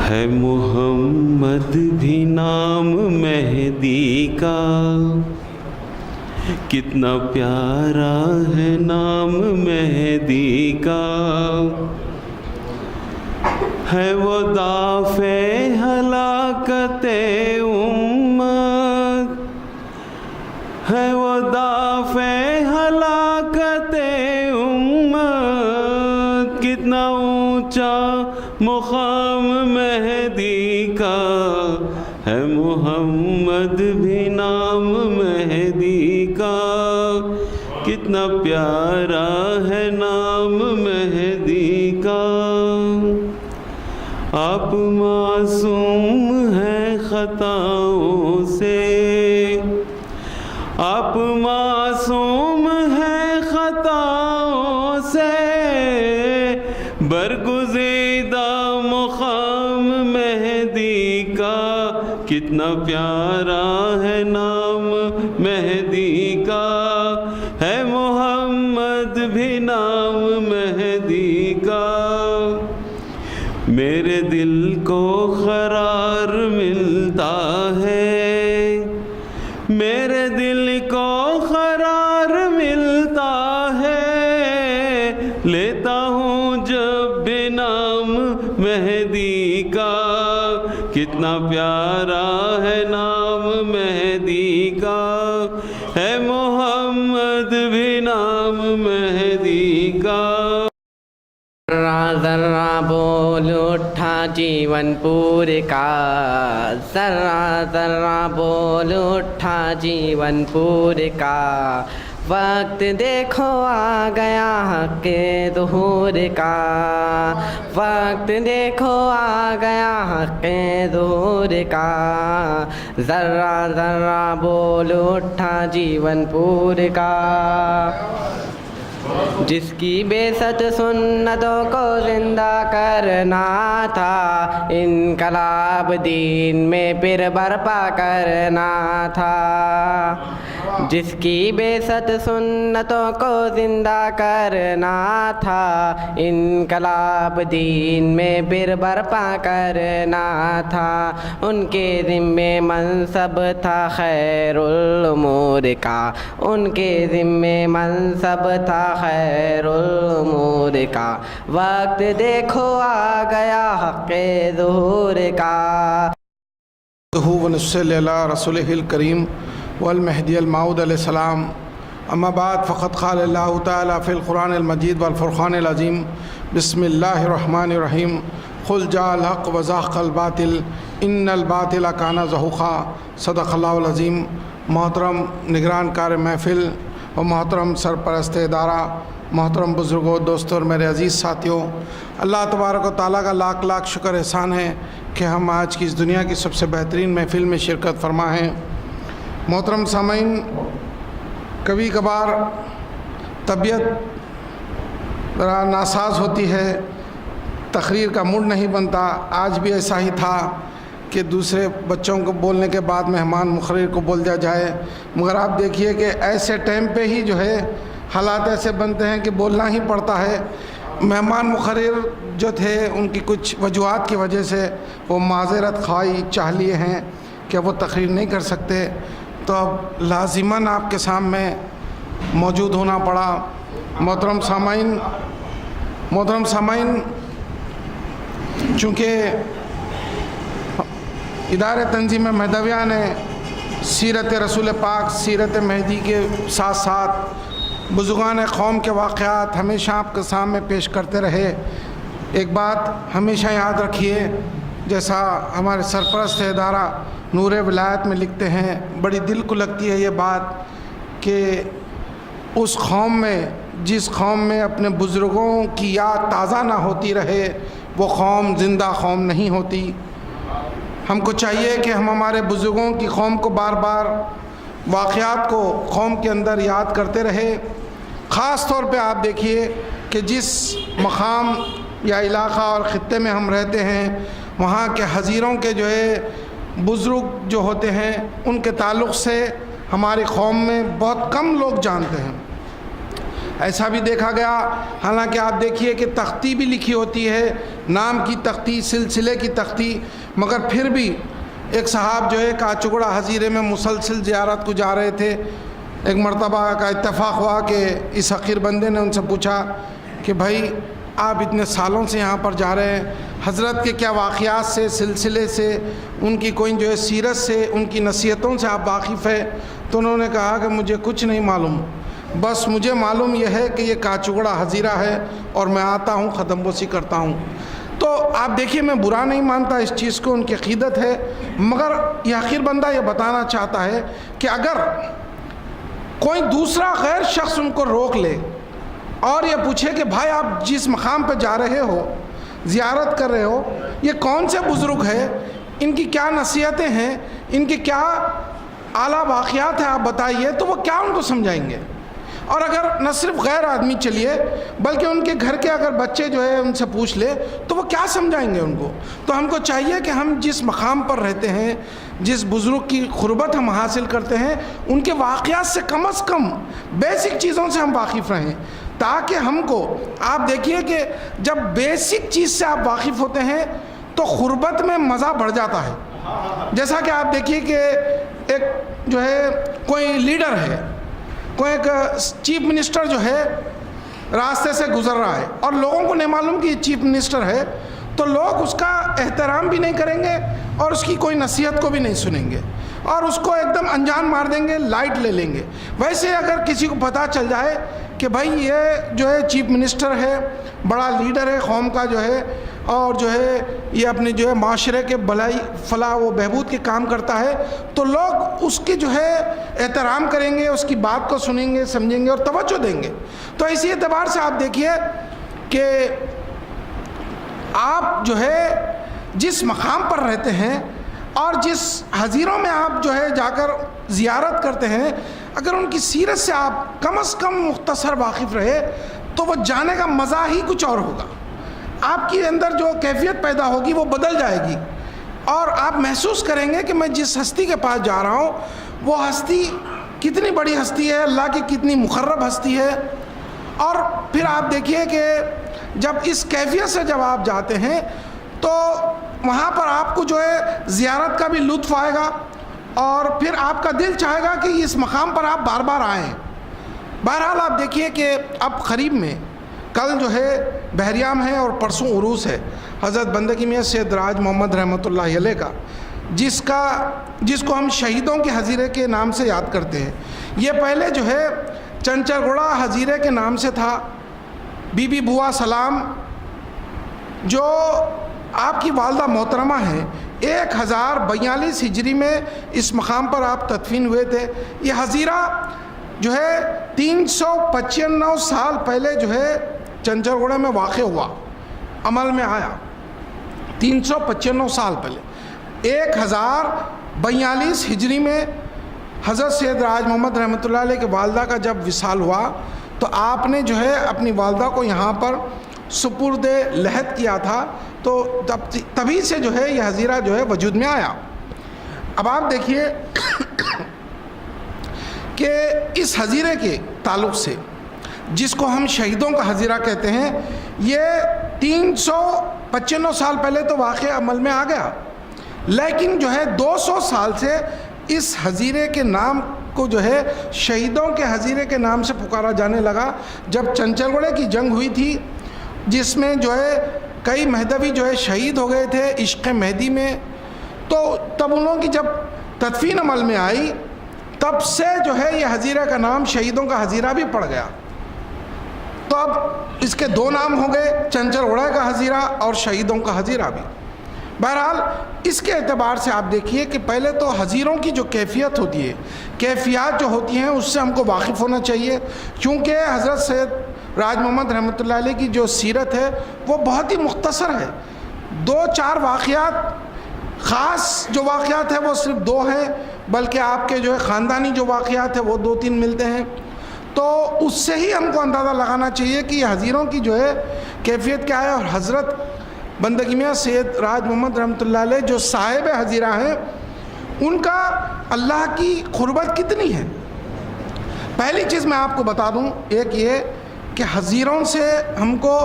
ہے محمد بھی نام مہدی کا، کتنا پیارا ہے نام مہدی کا، ہے وہ دافع ہلاکت امت، ہے وہ دافع ہلاکت امت، کتنا اونچا مقام مہدی کا، ہے محمد بھی نام مہدی کا، کتنا پیارا ہے نام مہدی کا۔ آپ معصوم ہیں خطاؤں سے، آپ معصوم ہیں خطاؤں سے، برگزیدہ مقام مہدی کا، کتنا پیارا ہے نام مہدی کا، ہے محمد بھی نام مہدی کا۔ میرے دل کو قرار ملتا ہے، میرے دل کو قرار ملتا ہے، لیتا ہوں جب بھی نام مہدی کا، کتنا پیارا ہے نام مہدی کا، ہے محمد بھی نام مہدی کا۔ ذرا ذرا بول اٹھا جیون پور کا، ذرا ذرا بول اٹھا جیون پور کا، وقت دیکھو آ گیا حق ظہور کا، وقت دیکھو آ گیا حق ظہور کا، ذرا ذرا بول اٹھا جیون پور کا، جس کی بعثت سنتوں کو زندہ کرنا تھا، انقلاب دین میں پھر برپا کرنا تھا، جس کی بعثت سنتوں کو زندہ کرنا تھا، انقلاب دین میں پھر برپا کرنا تھا، ان کے ذمے منصب تھا خیر الامور کا، ان کے ذمے منصب تھا خیر الامور کا، وقت دیکھو آ گیا حق ظہور کا۔ ونصلی علی رسولہ الکریم والمہدی الموعود علیہ السلام، اما بعد فقد قال اللہ تعالی فی القرآن المجید والفرقان العظیم، بسم اللہ الرحمن الرحیم، قل جاء الحق وزهق الباطل ان الباطل کان زہوقا، صدق اللہ العظیم۔ محترم نگران کار محفل و محترم سرپرست ادارہ، محترم بزرگوں، دوستوں اور میرے عزیز ساتھیوں، اللہ تبارک و تعالیٰ کا لاکھ لاکھ شکر احسان ہے کہ ہم آج کی اس دنیا کی سب سے بہترین محفل میں شرکت فرما ہیں۔ محترم سامعین، کبھی کبھار طبیعت ذرا ناساز ہوتی ہے، تقریر کا موڈ نہیں بنتا، آج بھی ایسا ہی تھا کہ دوسرے بچوں کو بولنے کے بعد مہمان مقرر کو بول دیا جائے، مگر آپ دیکھیے کہ ایسے ٹائم پہ ہی جو ہے حالات ایسے بنتے ہیں کہ بولنا ہی پڑتا ہے۔ مہمان مقرر جو تھے ان کی کچھ وجوہات کی وجہ سے وہ معذرت خواہی چاہ لیے ہیں کہ وہ تقریر نہیں کر سکتے، تو اب لازماً آپ کے سامنے موجود ہونا پڑا۔ محترم سامعین، چونکہ ادارہ تنظیم مہدویہ نے سیرت رسول پاک، سیرت مہدی کے ساتھ ساتھ بزرگان قوم کے واقعات ہمیشہ آپ کے سامنے پیش کرتے رہے۔ ایک بات ہمیشہ یاد رکھیے، جیسا ہمارے سرپرست ادارہ نور ولایت میں لکھتے ہیں، بڑی دل کو لگتی ہے یہ بات کہ اس قوم میں، جس قوم میں اپنے بزرگوں کی یاد تازہ نہ ہوتی رہے، وہ قوم زندہ قوم نہیں ہوتی۔ ہم کو چاہیے کہ ہم ہمارے بزرگوں کی قوم کو بار بار واقعات کو قوم کے اندر یاد کرتے رہے۔ خاص طور پہ آپ دیکھیے کہ جس مقام یا علاقہ اور خطے میں ہم رہتے ہیں، وہاں کے حضیروں کے جو ہے بزرگ جو ہوتے ہیں، ان کے تعلق سے ہماری قوم میں بہت کم لوگ جانتے ہیں۔ ایسا بھی دیکھا گیا، حالانکہ آپ دیکھیے کہ تختی بھی لکھی ہوتی ہے، نام کی تختی، سلسلے کی تختی، مگر پھر بھی ایک صاحب جو ہے کاچگڑا حضیرے میں مسلسل زیارت کو جا رہے تھے۔ ایک مرتبہ کا اتفاق ہوا کہ اس حقیر بندے نے ان سے پوچھا کہ بھائی آپ اتنے سالوں سے یہاں پر جا رہے ہیں، حضرت کے کیا واقعات سے، سلسلے سے، ان کی کوئی جو ہے سیرت سے، ان کی نصیحتوں سے آپ واقف ہے؟ تو انہوں نے کہا کہ مجھے کچھ نہیں معلوم، بس مجھے معلوم یہ ہے کہ یہ کاچگڑا حضیرہ ہے اور میں آتا ہوں ختم بوسی کرتا ہوں۔ تو آپ دیکھیے میں برا نہیں مانتا اس چیز کو، ان کی عقیدت ہے، مگر یہ حقیر بندہ یہ بتانا چاہتا ہے کہ اگر کوئی دوسرا غیر شخص ان کو روک لے اور یہ پوچھے کہ بھائی آپ جس مقام پہ جا رہے ہو، زیارت کر رہے ہو، یہ کون سے بزرگ ہے، ان کی کیا نصیحتیں ہیں، ان کی کیا اعلیٰ واقعات ہیں، آپ بتائیے، تو وہ کیا ان کو سمجھائیں گے؟ اور اگر نہ صرف غیر آدمی چلیے بلکہ ان کے گھر کے اگر بچے جو ہے ان سے پوچھ لے تو وہ کیا سمجھائیں گے ان کو؟ تو ہم کو چاہیے کہ ہم جس مقام پر رہتے ہیں، جس بزرگ کی قربت ہم حاصل کرتے ہیں، ان کے واقعات سے کم از کم بیسک چیزوں سے ہم واقف رہیں، تاکہ ہم کو، آپ دیکھیے کہ جب بیسک چیز سے آپ واقف ہوتے ہیں تو قربت میں مزہ بڑھ جاتا ہے۔ جیسا کہ آپ دیکھیے کہ ایک جو ہے کوئی لیڈر ہے، کوئی ایک چیف منسٹر جو ہے راستے سے گزر رہا ہے اور لوگوں کو نہیں معلوم کہ یہ چیف منسٹر ہے، تو لوگ اس کا احترام بھی نہیں کریں گے اور اس کی کوئی نصیحت کو بھی نہیں سنیں گے اور اس کو ایک دم انجان مار دیں گے، لائٹ لے لیں گے۔ ویسے اگر کسی کو پتہ چل جائے کہ بھائی یہ جو ہے چیف منسٹر ہے، بڑا لیڈر ہے قوم کا جو ہے، اور جو ہے یہ اپنے جو ہے معاشرے کے بھلائی فلاح و بہبود کے کام کرتا ہے، تو لوگ اس کے جو ہے احترام کریں گے، اس کی بات کو سنیں گے، سمجھیں گے اور توجہ دیں گے۔ تو اسی اعتبار سے آپ دیکھیے کہ آپ جو ہے جس مقام پر رہتے ہیں اور جس حضیروں میں آپ جو ہے جا کر زیارت کرتے ہیں، اگر ان کی سیرت سے آپ کم از کم مختصر واقف رہے تو وہ جانے کا مزہ ہی کچھ اور ہوگا۔ آپ کے اندر جو کیفیت پیدا ہوگی وہ بدل جائے گی اور آپ محسوس کریں گے کہ میں جس ہستی کے پاس جا رہا ہوں وہ ہستی کتنی بڑی ہستی ہے، اللہ کی کتنی مقرب ہستی ہے۔ اور پھر آپ دیکھیے کہ جب اس کیفیت سے جب آپ جاتے ہیں تو وہاں پر آپ کو جو ہے زیارت کا بھی لطف آئے گا اور پھر آپ کا دل چاہے گا کہ اس مقام پر آپ بار بار آئیں۔ بہرحال آپ دیکھیے کہ اب قریب میں کل جو ہے بحریام ہے اور پرسوں عروس ہے حضرت بندگی میاں سید راج محمد رحمۃ اللہ علیہ کا، جس کو ہم شہیدوں کے حضیرے کے نام سے یاد کرتے ہیں۔ یہ پہلے جو ہے چنچرگوڑا حضیرے کے نام سے تھا۔ بی بی بوا سلام جو آپ کی والدہ محترمہ ہیں، 1042 ہجری میں اس مقام پر آپ تدفین ہوئے تھے۔ یہ حضیرہ جو ہے 395 سال پہلے جو ہے چنچرگوڑے میں واقع ہوا، عمل میں آیا 395 سال پہلے۔ 1042 ہجری میں حضرت سید راج محمد رحمۃ اللہ علیہ کے والدہ کا جب وصال ہوا تو آپ نے جو ہے اپنی والدہ کو یہاں پر سپرد لحد کیا تھا، تو تبھی سے جو ہے یہ حضیرہ جو ہے وجود میں آیا۔ اب آپ دیکھیے کہ اس حضیرے کے تعلق سے، جس کو ہم شہیدوں کا حضیرہ کہتے ہیں، یہ 395 سال پہلے تو واقعہ عمل میں آ گیا، لیکن جو ہے 200 سال سے اس حضیرے کے نام کو جو ہے شہیدوں کے حضیرے کے نام سے پکارا جانے لگا۔ جب چنچرگوڑے کی جنگ ہوئی تھی جس میں جو ہے کئی مہدوی جو ہے شہید ہو گئے تھے عشق مہدی میں، تو تب انہوں کی جب تدفین عمل میں آئی تب سے جو ہے یہ حضیرہ کا نام شہیدوں کا حضیرہ بھی پڑ گیا۔ تو اب اس کے 2 نام ہو گئے، چنچرگوڑا کا حضیرہ اور شہیدوں کا حضیرہ بھی۔ بہرحال اس کے اعتبار سے آپ دیکھیے کہ پہلے تو حضیروں کی جو کیفیت ہوتی ہے، کیفیات جو ہوتی ہیں اس سے ہم کو واقف ہونا چاہیے، کیونکہ حضرت سید راج محمد رحمۃ اللہ علیہ کی جو سیرت ہے وہ بہت ہی مختصر ہے۔ 2-4 واقعات، خاص جو واقعات ہیں وہ صرف 2 ہیں، بلکہ آپ کے جو ہے خاندانی جو واقعات ہیں وہ 2-3 ملتے ہیں۔ تو اس سے ہی ہم کو اندازہ لگانا چاہیے کہ یہ حضیروں کی جو ہے کیفیت کیا ہے، اور حضرت بندگی میاں سید راج محمد رحمۃ اللہ علیہ جو صاحب حضیرہ ہیں ان کا اللہ کی قربت کتنی ہے۔ پہلی چیز میں آپ کو بتا دوں، ایک یہ کہ حضیروں سے ہم کو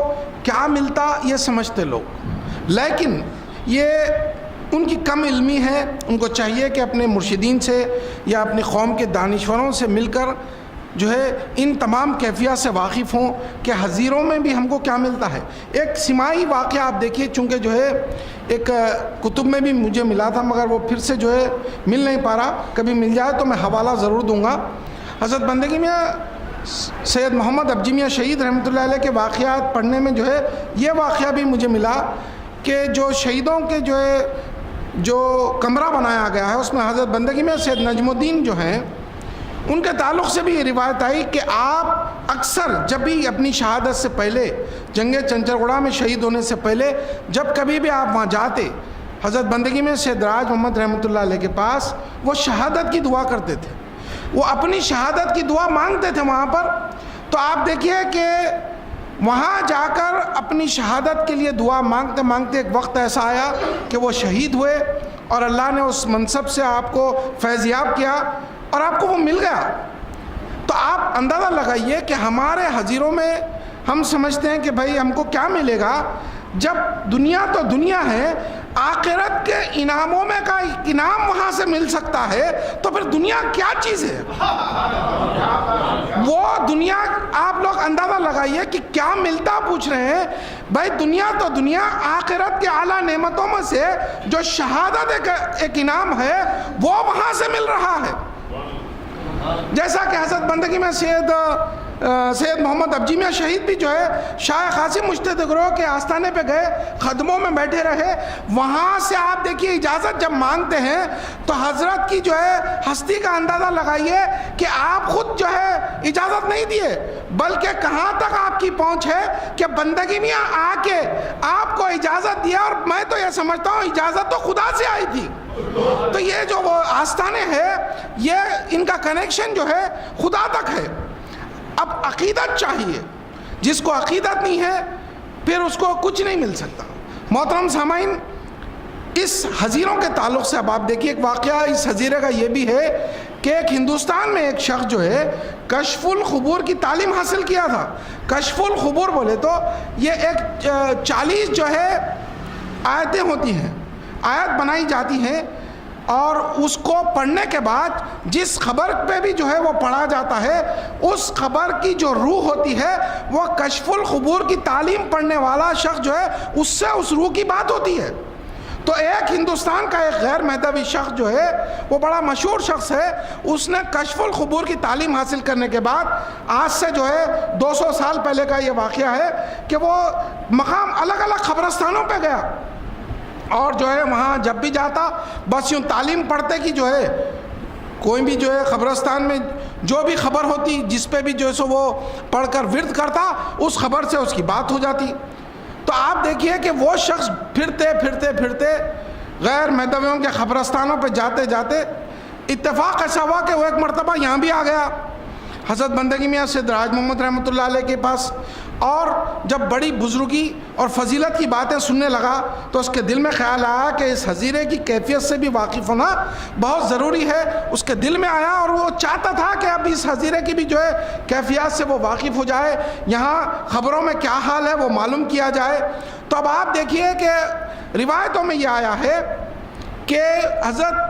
کیا ملتا یہ سمجھتے لوگ، لیکن یہ ان کی کم علمی ہے. ان کو چاہیے کہ اپنے مرشدین سے یا اپنی قوم کے دانشوروں سے مل کر جو ہے ان تمام کیفیات سے واقف ہوں کہ حضیروں میں بھی ہم کو کیا ملتا ہے. ایک سماعی واقعہ آپ دیکھیے، چونکہ جو ہے ایک کتب میں بھی مجھے ملا تھا مگر وہ پھر سے جو ہے مل نہیں پا رہا، کبھی مل جائے تو میں حوالہ ضرور دوں گا. حضرت بندگی میاں سید محمد ابجی میاں شہید رحمۃ اللہ علیہ کے واقعات پڑھنے میں جو ہے یہ واقعہ بھی مجھے ملا کہ جو شہیدوں کے جو کمرہ بنایا گیا ہے اس میں حضرت بندگی میاں سید نجم الدین جو ہیں ان کے تعلق سے بھی یہ روایت آئی کہ آپ اکثر جب بھی اپنی شہادت سے پہلے، جنگ چنچرگوڑا میں شہید ہونے سے پہلے جب کبھی بھی آپ وہاں جاتے، حضرت بندگی میں سید راج محمد رحمۃ اللہ علیہ کے پاس وہ شہادت کی دعا کرتے تھے، وہ اپنی شہادت کی دعا مانگتے تھے وہاں پر. تو آپ دیکھیے کہ وہاں جا کر اپنی شہادت کے لیے دعا مانگتے مانگتے ایک وقت ایسا آیا کہ وہ شہید ہوئے اور اللہ نے اس منصب سے آپ کو فیضیاب کیا اور آپ کو وہ مل گیا. تو آپ اندازہ لگائیے کہ ہمارے حضیروں میں ہم سمجھتے ہیں کہ بھائی ہم کو کیا ملے گا، جب دنیا تو دنیا ہے، آخرت کے انعاموں میں کا انعام وہاں سے مل سکتا ہے تو پھر دنیا کیا چیز ہے؟ وہ دنیا آپ لوگ اندازہ لگائیے کہ کیا ملتا پوچھ رہے ہیں. بھائی دنیا تو دنیا، آخرت کے اعلیٰ نعمتوں میں سے جو شہادت ایک انعام ہے وہ وہاں سے مل رہا ہے. جیسا کہ حضرت بندگی میں سید محمد ابجی میاں شہید بھی جو ہے شاہ قاسم مجتہد گروہ کے آستانے پہ گئے، خدموں میں بیٹھے رہے، وہاں سے آپ دیکھیے اجازت جب مانگتے ہیں تو حضرت کی جو ہے ہستی کا اندازہ لگائیے کہ آپ خود جو ہے اجازت نہیں دیے، بلکہ کہاں تک آپ کی پہنچ ہے کہ بندگی میاں آ کے آپ کو اجازت دیا. اور میں تو یہ سمجھتا ہوں اجازت تو خدا سے آئی تھی. تو یہ جو وہ آستانے ہیں یہ ان کا کنیکشن جو ہے خدا تک ہے. اب عقیدت چاہیے، جس کو عقیدت نہیں ہے پھر اس کو کچھ نہیں مل سکتا. محترم سامعین، اس حضیروں کے تعلق سے اب آپ دیکھیے ایک واقعہ اس حضیرے کا یہ بھی ہے کہ ایک ہندوستان میں ایک شخص جو ہے کشف القبور کی تعلیم حاصل کیا تھا. کشف القبور بولے تو یہ ایک 40 جو ہے آیتیں ہوتی ہیں، آیت بنائی جاتی ہیں اور اس کو پڑھنے کے بعد جس خبر پہ بھی جو ہے وہ پڑھا جاتا ہے اس خبر کی جو روح ہوتی ہے وہ کشف القبور کی تعلیم پڑھنے والا شخص جو ہے اس سے اس روح کی بات ہوتی ہے. تو ایک ہندوستان کا ایک غیر مذہبی شخص جو ہے وہ بڑا مشہور شخص ہے، اس نے کشف القبور کی تعلیم حاصل کرنے کے بعد آج سے جو ہے 200 سال پہلے کا یہ واقعہ ہے کہ وہ مقام الگ الگ قبرستانوں پہ گیا اور جو ہے وہاں جب بھی جاتا بس یوں تعلیم پڑھتے کہ جو ہے کوئی بھی جو ہے قبرستان میں جو بھی خبر ہوتی جس پہ بھی جو ہے سو وہ پڑھ کر ورد کرتا اس خبر سے اس کی بات ہو جاتی. تو آپ دیکھیے کہ وہ شخص پھرتے غیر مذہبیوں کے قبرستانوں پہ جاتے جاتے اتفاق ایسا ہوا کہ وہ ایک مرتبہ یہاں بھی آ گیا حضرت بندگی میاں سید راج محمد رحمۃ اللہ علیہ کے پاس، اور جب بڑی بزرگی اور فضیلت کی باتیں سننے لگا تو اس کے دل میں خیال آیا کہ اس حضیرے کی کیفیت سے بھی واقف ہونا بہت ضروری ہے. اس کے دل میں آیا اور وہ چاہتا تھا کہ اب اس حضیرے کی بھی جو ہے کیفیات سے وہ واقف ہو جائے، یہاں خبروں میں کیا حال ہے وہ معلوم کیا جائے. تو اب آپ دیکھیے کہ روایتوں میں یہ آیا ہے کہ حضرت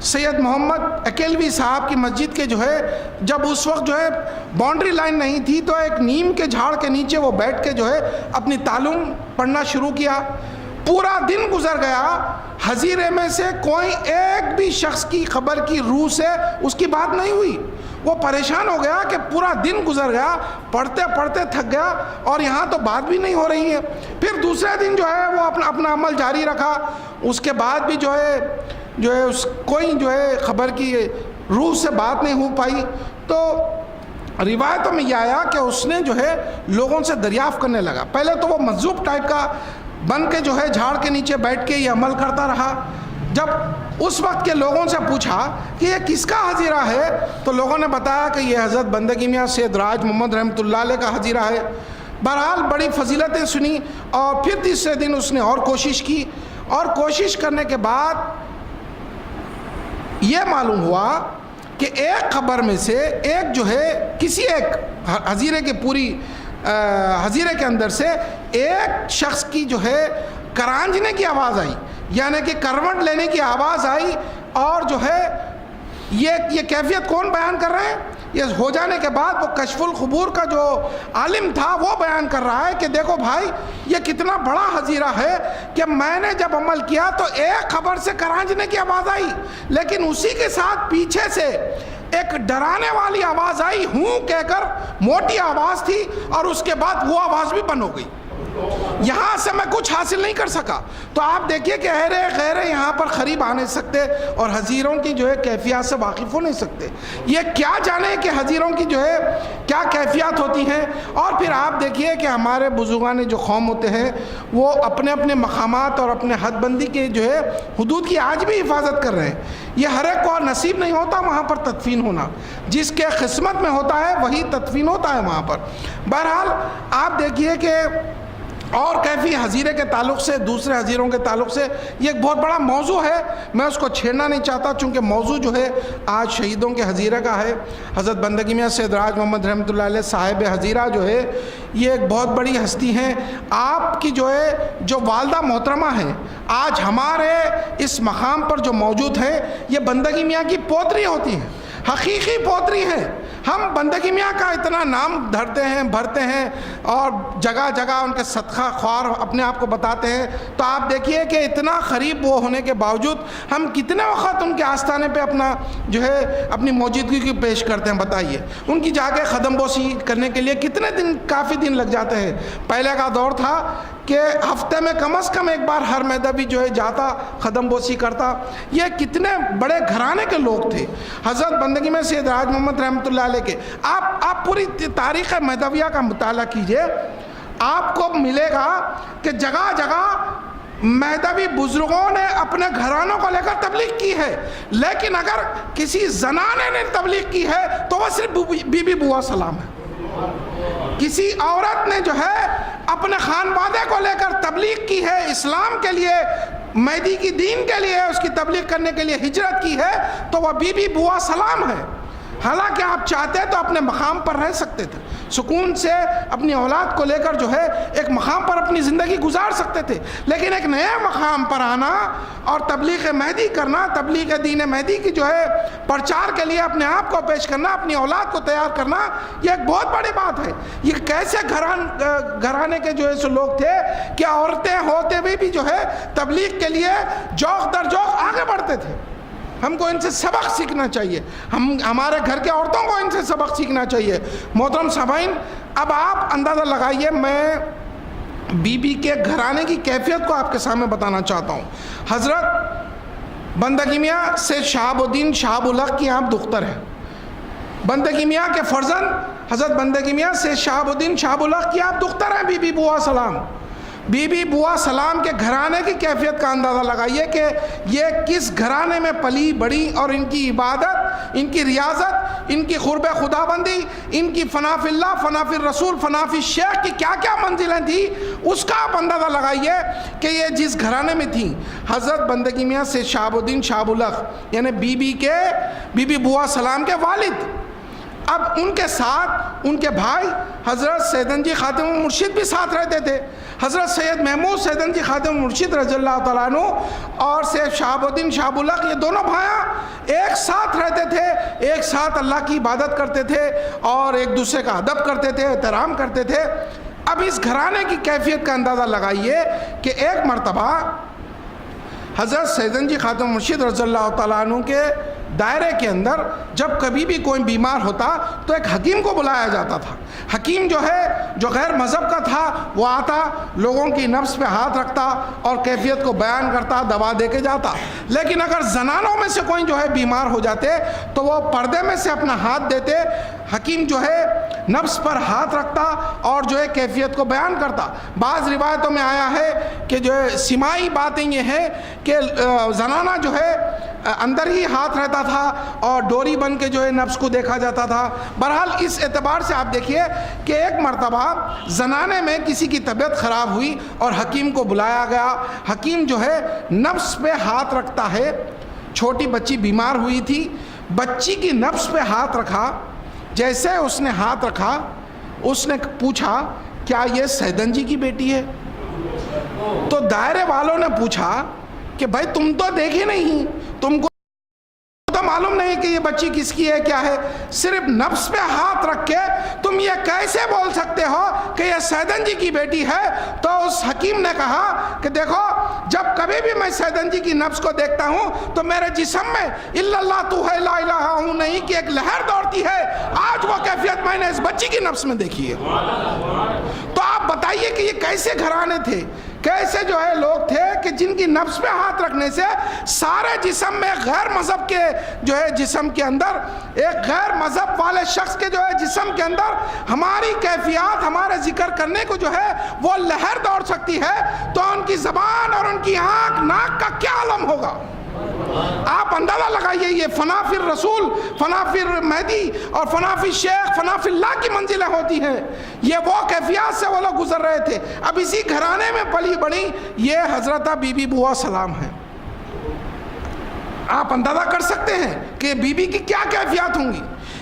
سید محمد اکیلوی صاحب کی مسجد کے جو ہے جب اس وقت جو ہے باؤنڈری لائن نہیں تھی تو ایک نیم کے جھاڑ کے نیچے وہ بیٹھ کے جو ہے اپنی تعلیم پڑھنا شروع کیا. پورا دن گزر گیا، حضیرے میں سے کوئی ایک بھی شخص کی خبر کی روح سے اس کی بات نہیں ہوئی. وہ پریشان ہو گیا کہ پورا دن گزر گیا، پڑھتے پڑھتے تھک گیا اور یہاں تو بات بھی نہیں ہو رہی ہے. پھر دوسرے دن جو ہے وہ اپنا عمل جاری رکھا، اس کے بعد بھی جو ہے کوئی جو ہے خبر کی روح سے بات نہیں ہو پائی. تو روایتوں میں یہ آیا کہ اس نے جو ہے لوگوں سے دریافت کرنے لگا. پہلے تو وہ مجذوب ٹائپ کا بن کے جو ہے جھاڑ کے نیچے بیٹھ کے یہ عمل کرتا رہا. جب اس وقت کے لوگوں سے پوچھا کہ یہ کس کا حضیرہ ہے تو لوگوں نے بتایا کہ یہ حضرت بندگی میاں سید راج محمد رحمۃ اللہ علیہ کا حضیرہ ہے. بہرحال بڑی فضیلتیں سنی اور پھر تیسرے دن اس نے اور کوشش کی، اور کوشش کرنے کے بعد یہ معلوم ہوا کہ ایک خبر میں سے ایک جو ہے کسی ایک حضیرے کی پوری حظیرے کے اندر سے ایک شخص کی جو ہے کرانجنے کی آواز آئی، یعنی کہ کروٹ لینے کی آواز آئی، اور جو ہے یہ کیفیت کون بیان کر رہے ہیں؟ یہ ہو جانے کے بعد وہ کشف القبور کا جو عالم تھا وہ بیان کر رہا ہے کہ دیکھو بھائی یہ کتنا بڑا حظیرہ ہے کہ میں نے جب عمل کیا تو ایک خبر سے کرانجنے کی آواز آئی، لیکن اسی کے ساتھ پیچھے سے ایک ڈرانے والی آواز آئی، ہوں کہہ کر موٹی آواز تھی، اور اس کے بعد وہ آواز بھی بند ہو گئی۔ یہاں سے میں کچھ حاصل نہیں کر سکا۔ تو آپ دیکھیے کہ اہرے غیرے یہاں پر قریب آ نہیں سکتے اور حظیروں کی جو ہے کیفیات سے واقف ہو نہیں سکتے۔ یہ کیا جانے کہ حظیروں کی جو ہے کیا کیفیات ہوتی ہیں۔ اور پھر آپ دیکھیے کہ ہمارے بزرگان جو قوم ہوتے ہیں وہ اپنے اپنے مقامات اور اپنے حد بندی کے جو ہے حدود کی آج بھی حفاظت کر رہے ہیں۔ یہ ہر ایک کو نصیب نہیں ہوتا وہاں پر تدفین ہونا، جس کے قسمت میں ہوتا ہے وہی تدفین ہوتا ہے وہاں پر۔ بہرحال آپ دیکھیے کہ اور کیفی حظیرے کے تعلق سے دوسرے حظیروں کے تعلق سے یہ ایک بہت بڑا موضوع ہے، میں اس کو چھیڑنا نہیں چاہتا چونکہ موضوع جو ہے آج شہیدوں کے حظیرے کا ہے۔ حضرت بندگی میاں سید راج محمد رحمۃ اللہ علیہ صاحب حظیرہ جو ہے یہ ایک بہت بڑی ہستی ہیں۔ آپ کی جو ہے جو والدہ محترمہ ہیں آج ہمارے اس مقام پر جو موجود ہیں، یہ بندگی میاں کی پوتری ہوتی ہیں، حقیقی پوتری ہیں۔ ہم بندگی میاں کا اتنا نام دھرتے ہیں بھرتے ہیں اور جگہ جگہ ان کے صدقہ خوار اپنے آپ کو بتاتے ہیں، تو آپ دیکھیے کہ اتنا قریب وہ ہونے کے باوجود ہم کتنے وقت ان کے آستانے پہ اپنا جو ہے اپنی موجودگی کی پیش کرتے ہیں۔ بتائیے ان کی جا کے قدم بوسی کرنے کے لیے کتنے دن کافی دن لگ جاتے ہیں۔ پہلے کا دور تھا کہ ہفتے میں کم از کم ایک بار ہر مہدوی جو ہے جاتا قدم بوسی کرتا۔ یہ کتنے بڑے گھرانے کے لوگ تھے حضرت بندگی میں سید راج محمد رحمۃ اللہ علیہ کے۔ آپ پوری تاریخ مہدویہ کا مطالعہ کیجئے، آپ کو ملے گا کہ جگہ جگہ مہدوی بزرگوں نے اپنے گھرانوں کو لے کر تبلیغ کی ہے، لیکن اگر کسی زنانے نے تبلیغ کی ہے تو وہ صرف بی بی بوا سلام ہے۔ کسی عورت نے جو ہے اپنے خانوادے کو لے کر تبلیغ کی ہے، اسلام کے لیے مہدی کی دین کے لیے اس کی تبلیغ کرنے کے لیے ہجرت کی ہے، تو وہ بی بی بوا سلام ہے۔ حالانکہ آپ چاہتے تو اپنے مقام پر رہ سکتے تھے، سکون سے اپنی اولاد کو لے کر جو ہے ایک مقام پر اپنی زندگی گزار سکتے تھے، لیکن ایک نئے مقام پر آنا اور تبلیغ مہدی کرنا، تبلیغ دین مہدی کی جو ہے پرچار کے لیے اپنے آپ کو پیش کرنا، اپنی اولاد کو تیار کرنا، یہ ایک بہت بڑی بات ہے۔ یہ کیسے گھرانے کے جو ہے سو لوگ تھے کہ عورتیں ہوتے ہوئے بھی جو ہے تبلیغ کے لیے جوق در جوق آگے بڑھتے تھے۔ ہم کو ان سے سبق سیکھنا چاہیے، ہمارے گھر کے عورتوں کو ان سے سبق سیکھنا چاہیے۔ محترم سامعین، اب آپ اندازہ لگائیے، میں بی بی کے گھرانے کی کیفیت کو آپ کے سامنے بتانا چاہتا ہوں۔ حضرت بندگی میاں سے شہاب الدین شہاب الحق کی آپ دختر ہیں، بندگی میاں کے فرزند حضرت بندگی میاں سے شہاب الدین شہاب الحق کی آپ دختر ہیں، بی بی بوا سلام۔ بی بی بوا سلام کے گھرانے کی کیفیت کا اندازہ لگائیے کہ یہ کس گھرانے میں پلی بڑی، اور ان کی عبادت، ان کی ریاضت، ان کی قرب خدا بندی، ان کی فنا فی اللہ، فنا فی الرسول، فنا فی الشیخ کی کیا کیا منزلیں تھیں، اس کا آپ اندازہ لگائیے کہ یہ جس گھرانے میں تھیں۔ حضرت بندگی میاں سے شہاب الدین شہاب الحق یعنی بی بی بوا سلام کے والد، اب ان کے ساتھ ان کے بھائی حضرت سیدن جی خاتم المرشد بھی ساتھ رہتے تھے۔ حضرت سید محمود سیدن جی خاتم المرشد رضی اللہ تعالیٰ عنہ اور سید شہاب الدین شہاب الحق، یہ دونوں بھائیاں ایک ساتھ رہتے تھے، ایک ساتھ اللہ کی عبادت کرتے تھے اور ایک دوسرے کا ادب کرتے تھے، احترام کرتے تھے۔ اب اس گھرانے کی کیفیت کا اندازہ لگائیے کہ ایک مرتبہ حضرت سیدن جی خاتم مرشد رضی اللہ تعالیٰ عنہ کے دائرے کے اندر جب کبھی بھی کوئی بیمار ہوتا تو ایک حکیم کو بلایا جاتا تھا۔ حکیم جو ہے جو غیر مذہب کا تھا وہ آتا، لوگوں کی نفس پہ ہاتھ رکھتا اور کیفیت کو بیان کرتا، دوا دے کے جاتا۔ لیکن اگر زنانوں میں سے کوئی جو ہے بیمار ہو جاتے تو وہ پردے میں سے اپنا ہاتھ دیتے، حکیم جو ہے نفس پر ہاتھ رکھتا اور جو ہے کیفیت کو بیان کرتا۔ بعض روایتوں میں آیا ہے کہ جو ہے سماعی باتیں یہ ہیں کہ زنانہ جو ہے اندر ہی ہاتھ رہتا تھا اور ڈوری بن کے جو ہے نفس کو دیکھا جاتا تھا۔ بہرحال اس اعتبار سے آپ دیکھیے کہ ایک مرتبہ زنانے میں کسی کی طبیعت خراب ہوئی اور حکیم کو بلایا گیا۔ حکیم جو ہے نفس پہ ہاتھ رکھتا ہے، چھوٹی بچی بیمار ہوئی تھی، بچی کی نفس پہ ہاتھ رکھا، جیسے اس نے ہاتھ رکھا اس نے پوچھا کیا یہ سیدن جی کی بیٹی ہے؟ تو دائرے والوں نے پوچھا کہ بھائی تم تو دیکھے نہیں، تم کو تو معلوم نہیں کہ یہ بچی کس کی ہے کیا ہے، صرف نفس پہ ہاتھ رکھ کے تم یہ کیسے بول سکتے ہو کہ یہ سیدن جی کی بیٹی ہے؟ تو اس حکیم نے کہا کہ دیکھو جب کبھی بھی میں سیدن جی کی نفس کو دیکھتا ہوں تو میرے جسم میں الا اللہ تو ہے لا الہ ہوں نہیں کی ایک لہر دوڑتی ہے، آج وہ کیفیت میں نے اس بچی کی نفس میں دیکھی ہے۔ تو آپ بتائیے کہ یہ کیسے گھرانے تھے، کیسے جو ہے لوگ تھے کہ جن کی نفس پہ ہاتھ رکھنے سے سارے جسم میں غیر مذہب کے جو ہے جسم کے اندر، ایک غیر مذہب والے شخص کے جو ہے جسم کے اندر ہماری کیفیات، ہمارے ذکر کرنے کو جو ہے وہ لہر دوڑ سکتی ہے، تو ان کی زبان اور ان کی آنکھ ناک کا کیا عالم ہوگا؟ آپ اندازہ لگائیے، یہ فنا فی الرسول، فنا فی مہدی اور فنا فی شیخ، فنا فی اللہ کی منزلیں ہوتی ہیں، یہ وہ کیفیات سے وہ لوگ گزر رہے تھے۔ اب اسی گھرانے میں پلی بڑی یہ حضرت بی بی بوا سلام ہے۔ آپ اندازہ کر سکتے ہیں کہ بی بی کی کیا کیفیات ہوں گی۔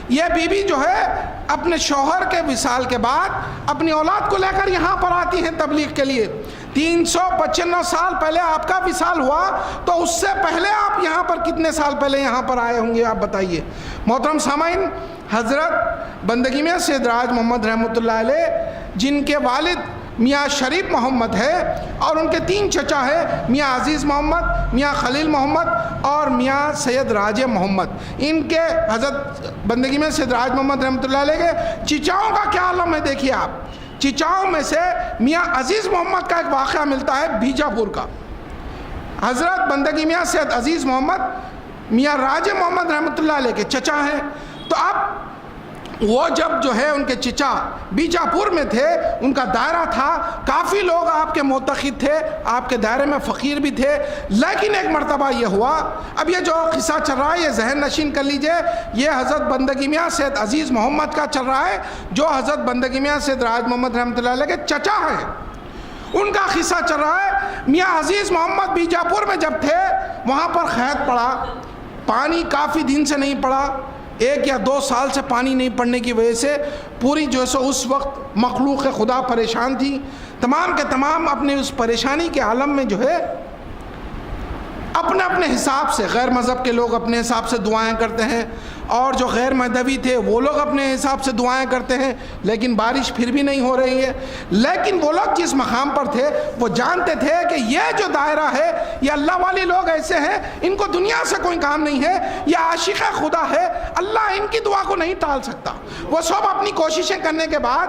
یہ بی بی جو ہے اپنے شوہر کے وصال کے بعد اپنی اولاد کو لے کر یہاں پر آتی ہیں تبلیغ کے لیے۔ 395 سال پہلے آپ کا وصال ہوا، تو اس سے پہلے آپ یہاں پر کتنے سال پہلے یہاں پر آئے ہوں گے آپ بتائیے۔ محترم سامعین، حضرت بندگی میں سید راج محمد رحمۃ اللہ علیہ، جن کے والد میاں شریف محمد ہے اور ان کے 3 چچا ہیں، میاں عزیز محمد، میاں خلیل محمد اور میاں سید راج محمد، ان کے حضرت بندگی میں سید راج محمد رحمۃ اللہ علیہ کے چچاؤں کا کیا عالم ہے دیکھیے آپ۔ چچاؤں میں سے میاں عزیز محمد کا ایک واقعہ ملتا ہے بیجاپور کا۔ حضرت بندگی میاں سید عزیز محمد میاں راج محمد رحمۃ اللہ علیہ کے چچا ہیں۔ تو اب وہ جب جو ہے ان کے چچا بیجاپور میں تھے، ان کا دائرہ تھا، کافی لوگ آپ کے معتقد تھے، آپ کے دائرے میں فقیر بھی تھے، لیکن ایک مرتبہ یہ ہوا، اب یہ جو قصہ چل رہا ہے یہ ذہن نشین کر لیجئے، یہ حضرت بندگی میاں سید عزیز محمد کا چل رہا ہے، جو حضرت بندگی میاں سید راج محمد رحمۃ اللہ علیہ کے چچا ہیں، ان کا قصہ چل رہا ہے۔ میاں عزیز محمد بیجاپور میں جب تھے، وہاں پر قحط پڑا، پانی کافی دن سے نہیں پڑا، 1 یا 2 سال سے پانی نہیں پڑنے کی وجہ سے پوری جو ہے سو اس وقت مخلوق خدا پریشان تھی، تمام کے تمام اپنے اس پریشانی کے عالم میں جو ہے اپنے اپنے حساب سے، غیر مذہب کے لوگ اپنے حساب سے دعائیں کرتے ہیں، اور جو غیر مذہبی تھے وہ لوگ اپنے حساب سے دعائیں کرتے ہیں، لیکن بارش پھر بھی نہیں ہو رہی ہے۔ لیکن وہ لوگ جس مقام پر تھے وہ جانتے تھے کہ یہ جو دائرہ ہے، یہ اللہ والے لوگ ایسے ہیں، ان کو دنیا سے کوئی کام نہیں ہے، یہ عاشق خدا ہے، اللہ ان کی دعا کو نہیں ٹال سکتا۔ وہ سب اپنی کوششیں کرنے کے بعد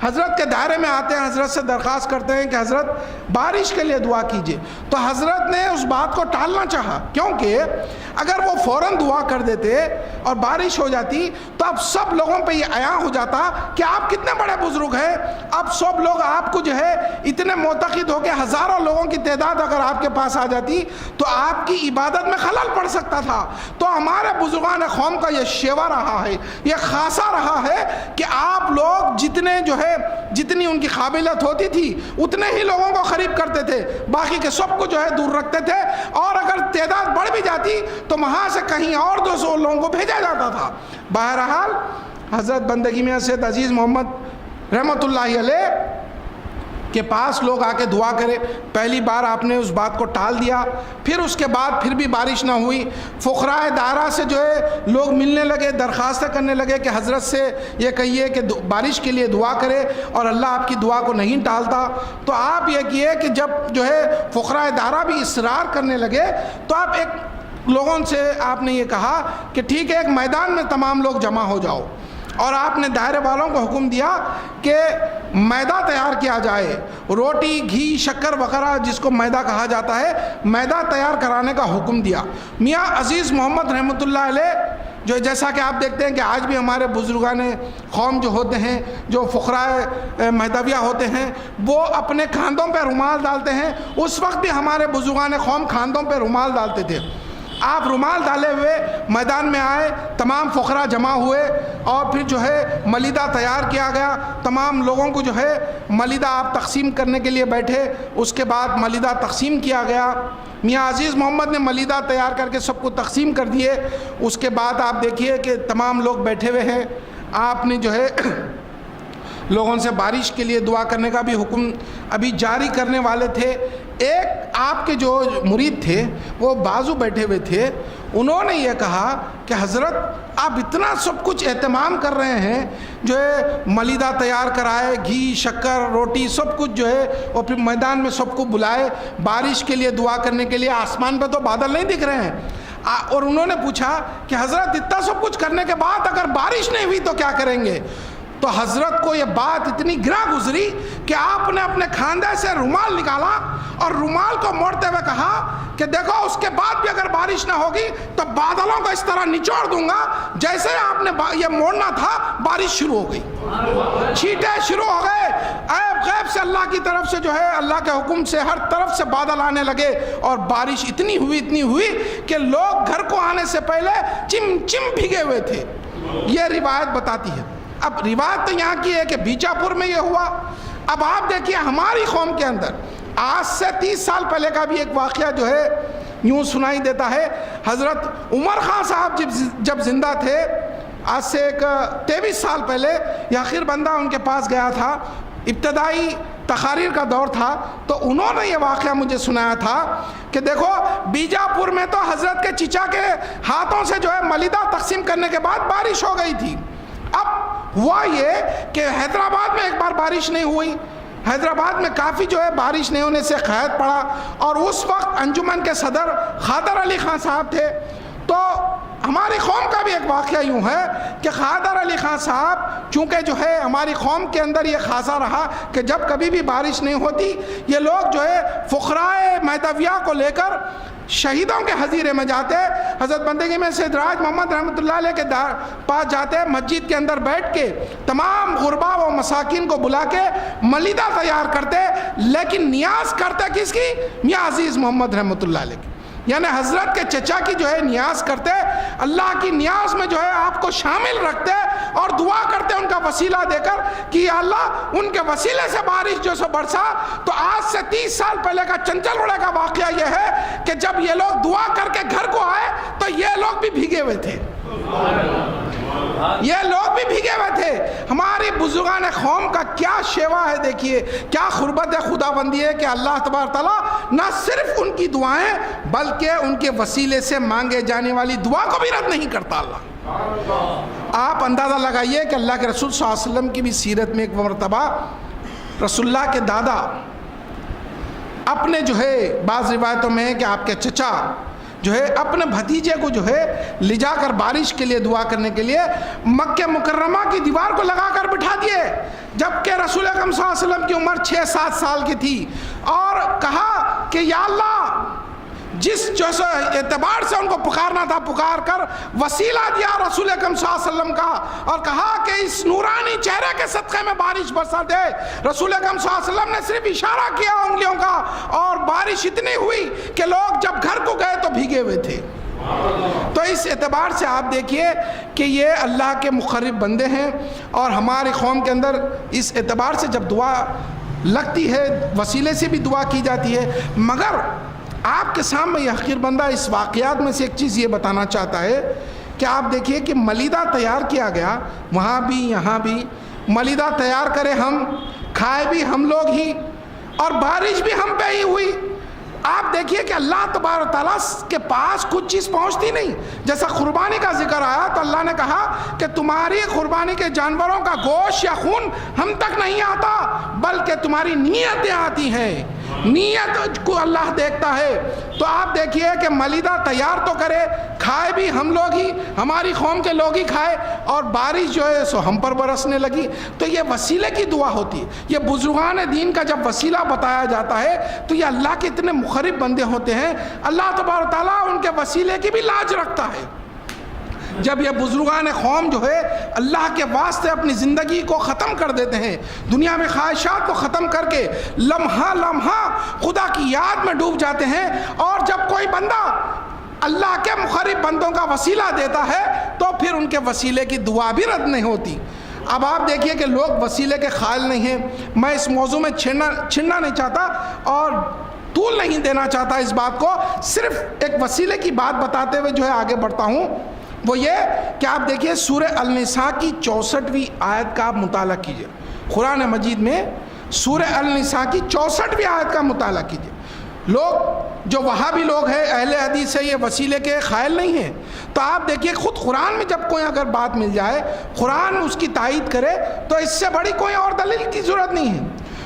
حضرت کے دائرے میں آتے ہیں، حضرت سے درخواست کرتے ہیں کہ حضرت بارش کے لیے دعا کیجئے۔ تو حضرت نے اس بات کو ٹالنا چاہا، کیونکہ اگر وہ فوراً دعا کر دیتے اور بارش ہو جاتی تو اب سب لوگوں پہ یہ عیاں ہو جاتا کہ آپ کتنے بڑے بزرگ ہیں، اب سب لوگ آپ کو جو ہے اتنے معتقد ہو کے ہزاروں لوگوں کی تعداد اگر آپ کے پاس آ جاتی تو آپ کی عبادت میں خلل پڑ سکتا تھا۔ تو ہمارے بزرگان قوم کا یہ شیوا رہا ہے، یہ خاصہ رہا ہے کہ آپ لوگ جتنے جو ہے جتنی ان کی قابلیت ہوتی تھی اتنے ہی لوگوں کو قریب کرتے تھے، باقی کے سب کو جو ہے دور رکھتے تھے، اور اگر تعداد بڑھ بھی جاتی تو وہاں سے کہیں اور 200 لوگوں کو بھیجا جاتا تھا۔ بہرحال حضرت بندگی میاں سید عزیز محمد رحمۃ اللہ علیہ کے پاس لوگ آ کے دعا کرے، پہلی بار آپ نے اس بات کو ٹال دیا، پھر اس کے بعد پھر بھی بارش نہ ہوئی، فقراء دائرہ سے جو ہے لوگ ملنے لگے، درخواستیں کرنے لگے کہ حضرت سے یہ کہیے کہ بارش کے لیے دعا کرے اور اللہ آپ کی دعا کو نہیں ٹالتا۔ تو آپ یہ کیے کہ جب جو ہے فقراء دائرہ بھی اصرار کرنے لگے تو آپ ایک لوگوں سے آپ نے یہ کہا کہ ٹھیک ہے، ایک میدان میں تمام لوگ جمع ہو جاؤ، اور آپ نے دائرے والوں کو حکم دیا کہ میدہ تیار کیا جائے، روٹی، گھی، شکر وغیرہ جس کو میدہ کہا جاتا ہے، میدہ تیار کرانے کا حکم دیا۔ میاں عزیز محمد رحمۃ اللہ علیہ جو جیسا کہ آپ دیکھتے ہیں کہ آج بھی ہمارے بزرگان قوم جو ہوتے ہیں، جو فقراء مہدویہ ہوتے ہیں، وہ اپنے کاندھوں پہ رومال ڈالتے ہیں، اس وقت بھی ہمارے بزرگان قوم کاندھوں پہ رومال ڈالتے تھے۔ آپ رومال ڈالے ہوئے میدان میں آئے، تمام فقراء جمع ہوئے، اور پھر جو ہے ملیدہ تیار کیا گیا، تمام لوگوں کو جو ہے ملیدہ آپ تقسیم کرنے کے لیے بیٹھے، اس کے بعد ملیدہ تقسیم کیا گیا۔ میاں عزیز محمد نے ملیدہ تیار کر کے سب کو تقسیم کر دیے۔ اس کے بعد آپ دیکھیے کہ تمام لوگ بیٹھے ہوئے ہیں، آپ نے جو ہے لوگوں سے بارش کے لیے دعا کرنے کا بھی حکم ابھی جاری کرنے والے تھے۔ ایک آپ کے جو مرید تھے وہ بازو بیٹھے ہوئے تھے، انہوں نے یہ کہا کہ حضرت آپ اتنا سب کچھ اہتمام کر رہے ہیں، جو ہے ملیدہ تیار کرائے، گھی شکر روٹی سب کچھ جو ہے، اور پھر میدان میں سب کو بلائے بارش کے لیے دعا کرنے کے لیے، آسمان پہ تو بادل نہیں دکھ رہے ہیں۔ اور انہوں نے پوچھا کہ حضرت اتنا سب کچھ کرنے کے بعد اگر بارش نہیں ہوئی تو کیا کریں گے؟ تو حضرت کو یہ بات اتنی گراں گزری کہ آپ نے اپنے کھاندے سے رومال نکالا اور رومال کو موڑتے ہوئے کہا کہ دیکھو اس کے بعد بھی اگر بارش نہ ہوگی تو بادلوں کو اس طرح نچوڑ دوں گا، جیسے آپ نے یہ موڑنا تھا بارش شروع ہو گئی، چھینٹیں شروع ہو گئے، عیب غیب سے اللہ کی طرف سے جو ہے اللہ کے حکم سے ہر طرف سے بادل آنے لگے، اور بارش اتنی ہوئی کہ لوگ گھر کو آنے سے پہلے چم چم بھیگے ہوئے تھے۔ یہ روایت بتاتی ہے۔ اب روایت تو یہاں کی ہے کہ بیجاپور میں یہ ہوا۔ اب آپ دیکھیے ہماری قوم کے اندر آج سے 30 سال پہلے کا بھی ایک واقعہ جو ہے یوں سنائی دیتا ہے۔ حضرت عمر خان صاحب جب زندہ تھے، آج سے ایک 23 سال پہلے، یہ آخر بندہ ان کے پاس گیا تھا، ابتدائی تقاریر کا دور تھا، تو انہوں نے یہ واقعہ مجھے سنایا تھا کہ دیکھو بیجاپور میں تو حضرت کے چچا کے ہاتھوں سے جو ہے ملیدہ تقسیم کرنے کے بعد بارش ہو گئی تھی۔ اب ہوا یہ کہ حیدرآباد میں ایک بار بارش نہیں ہوئی، حیدرآباد میں کافی جو ہے بارش نہیں ہونے سے قحط پڑا، اور اس وقت انجمن کے صدر خادر علی خان صاحب تھے۔ تو ہماری قوم کا بھی ایک واقعہ یوں ہے کہ خادر علی خان صاحب چونکہ جو ہے ہماری قوم کے اندر یہ خاصا رہا کہ جب کبھی بھی بارش نہیں ہوتی یہ لوگ جو ہے فقراء مہدویہ کو لے کر شہیدوں کے حظیرے میں جاتے، حضرت بندگی میں سید راج محمد رحمۃ اللہ علیہ کے پاس جاتے، مسجد کے اندر بیٹھ کے تمام غربا و مساکین کو بلا کے ملیدہ تیار کرتے، لیکن نیاز کرتے کس کی؟ میاں عزیز محمد رحمۃ اللہ علیہ کی، یعنی حضرت کے چچا کی جو ہے نیاز کرتے، اللہ کی نیاز میں جو ہے آپ کو شامل رکھتے اور دعا کرتے ان کا وسیلہ دے کر کہ یا اللہ ان کے وسیلے سے بارش جو سو برسا۔ تو آج سے 30 سال پہلے کا چنچل وڑے کا واقعہ یہ ہے کہ جب یہ لوگ دعا کر کے گھر کو آئے تو یہ لوگ بھی بھیگے ہوئے تھے، یہ لوگ بھی بھیگے ہوئے تھے۔ ہماری بزرگان قوم کا کیا شیوا ہے، دیکھیے کیا قربت خدا بندی ہے کہ اللہ تبارک تعالیٰ نہ صرف ان کی دعائیں بلکہ ان کے وسیلے سے مانگے جانے والی دعا کو بھی رد نہیں کرتا اللہ۔ آپ اندازہ لگائیے کہ اللہ کے رسول صلی اللہ علیہ وسلم کی بھی سیرت میں ایک مرتبہ رسول اللہ کے دادا اپنے جو ہے بعض روایتوں میں ہے کہ آپ کے چچا جو ہے اپنے بھتیجے کو جو ہے لے جا کر بارش کے لیے دعا کرنے کے لیے مکہ مکرمہ کی دیوار کو لگا کر بٹھا دیے، جبکہ رسول اکرم صلی اللہ علیہ وسلم کی عمر 6-7 سال کی تھی، اور کہا کہ یا اللہ جس جیسے اعتبار سے ان کو پکارنا تھا پکار کر وسیلہ دیا رسول اکرم صلی اللہ علیہ وسلم کا، اور کہا کہ اس نورانی چہرے کے صدقے میں بارش برسا دے۔ رسول اکرم صلی اللہ علیہ وسلم نے صرف اشارہ کیا انگلیوں کا، اور بارش اتنی ہوئی کہ لوگ جب گھر کو گئے تو بھیگے ہوئے تھے۔ تو اس اعتبار سے آپ دیکھیے کہ یہ اللہ کے مقرب بندے ہیں، اور ہماری قوم کے اندر اس اعتبار سے جب دعا لگتی ہے وسیلے سے بھی دعا کی جاتی ہے۔ مگر آپ کے سامنے یہ حقیر بندہ اس واقعات میں سے ایک چیز یہ بتانا چاہتا ہے کہ آپ دیکھیے کہ ملیدہ تیار کیا گیا، وہاں بھی یہاں بھی ملیدہ تیار کرے ہم، کھائے بھی ہم لوگ ہی، اور بارش بھی ہم پہ ہی ہوئی۔ آپ دیکھیے کہ اللہ تبارک تعالیٰ کے پاس کچھ چیز پہنچتی نہیں، جیسا قربانی کا ذکر آیا تو اللہ نے کہا کہ تمہاری قربانی کے جانوروں کا گوشت یا خون ہم تک نہیں آتا، بلکہ تمہاری نیتیں آتی ہیں، نیت کو اللہ دیکھتا ہے۔ تو آپ دیکھیے کہ ملیدہ تیار تو کرے، کھائے بھی ہم لوگ ہی، ہماری قوم کے لوگ ہی کھائے، اور بارش جو ہے سو ہم پر برسنے لگی۔ تو یہ وسیلے کی دعا ہوتی ہے۔ یہ بزرگان دین کا جب وسیلہ بتایا جاتا ہے تو یہ اللہ کے اتنے مقرب بندے ہوتے ہیں، اللہ تبارک تعالیٰ ان کے وسیلے کی بھی لاج رکھتا ہے۔ جب یہ بزرگان قوم جو ہے اللہ کے واسطے اپنی زندگی کو ختم کر دیتے ہیں، دنیا میں خواہشات کو ختم کر کے لمحہ لمحہ خدا کی یاد میں ڈوب جاتے ہیں، اور جب کوئی بندہ اللہ کے مقرب بندوں کا وسیلہ دیتا ہے تو پھر ان کے وسیلے کی دعا بھی رد نہیں ہوتی۔ اب آپ دیکھیے کہ لوگ وسیلے کے قائل نہیں ہیں۔ میں اس موضوع میں چھڑنا نہیں چاہتا اور طول نہیں دینا چاہتا اس بات کو، صرف ایک وسیلے کی بات بتاتے ہوئے جو ہے آگے بڑھتا ہوں۔ وہ یہ کہ آپ دیکھیے سورہ النساء کی 64ویں آیت کا آپ مطالعہ کیجئے۔ قرآن مجید میں سورہ النساء کی 64ویں آیت کا مطالعہ کیجیے. لوگ جو وہابی لوگ ہیں اہل حدیث سے یہ وسیلے کے قائل نہیں ہیں. تو آپ دیکھیے خود قرآن میں جب کوئی اگر بات مل جائے, قرآن اس کی تائید کرے, تو اس سے بڑی کوئی اور دلیل کی ضرورت نہیں ہے.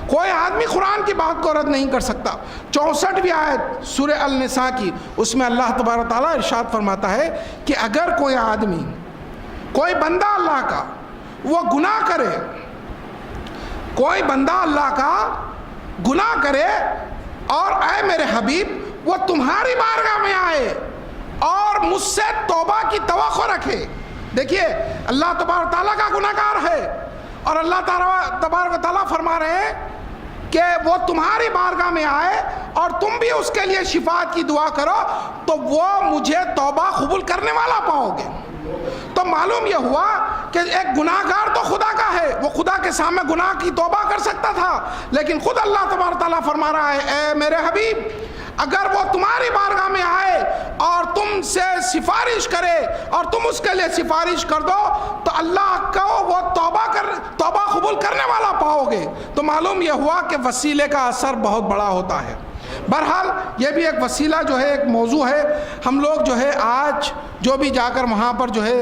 کوئی آدمی قرآن کی بات کو رد نہیں کر سکتا. 64ویں آیت سورہ النساء کی, اس میں اللہ تبارک و تعالیٰ ارشاد فرماتا ہے کہ اگر کوئی آدمی, کوئی بندہ اللہ کا وہ گناہ کرے, کوئی بندہ اللہ کا گناہ کرے, اور اے میرے حبیب وہ تمہاری بارگاہ میں آئے اور مجھ سے توبہ کی توقع رکھے. دیکھیے اللہ تبارک و تعالیٰ کا گناہ گار ہے, اور اللہ تبارک و تعالیٰ فرما رہے ہیں کہ وہ تمہاری بارگاہ میں آئے اور تم بھی اس کے لیے شفاعت کی دعا کرو, تو وہ مجھے توبہ قبول کرنے والا پاؤ گے. تو معلوم یہ ہوا کہ ایک گناہ گار تو خدا کا ہے, وہ خدا کے سامنے گناہ کی توبہ کر سکتا تھا, لیکن خود اللہ تبارک تعالیٰ فرما رہا ہے اے میرے حبیب اگر وہ تمہاری بارگاہ میں آئے اور تم سے سفارش کرے اور تم اس کے لیے سفارش کر دو, تو اللہ کو وہ توبہ قبول کرنے والا پاؤ گے. تو معلوم یہ ہوا کہ وسیلے کا اثر بہت بڑا ہوتا ہے. بہرحال یہ بھی ایک وسیلہ جو ہے, ایک موضوع ہے. ہم لوگ جو ہے آج جو بھی جا کر وہاں پر جو ہے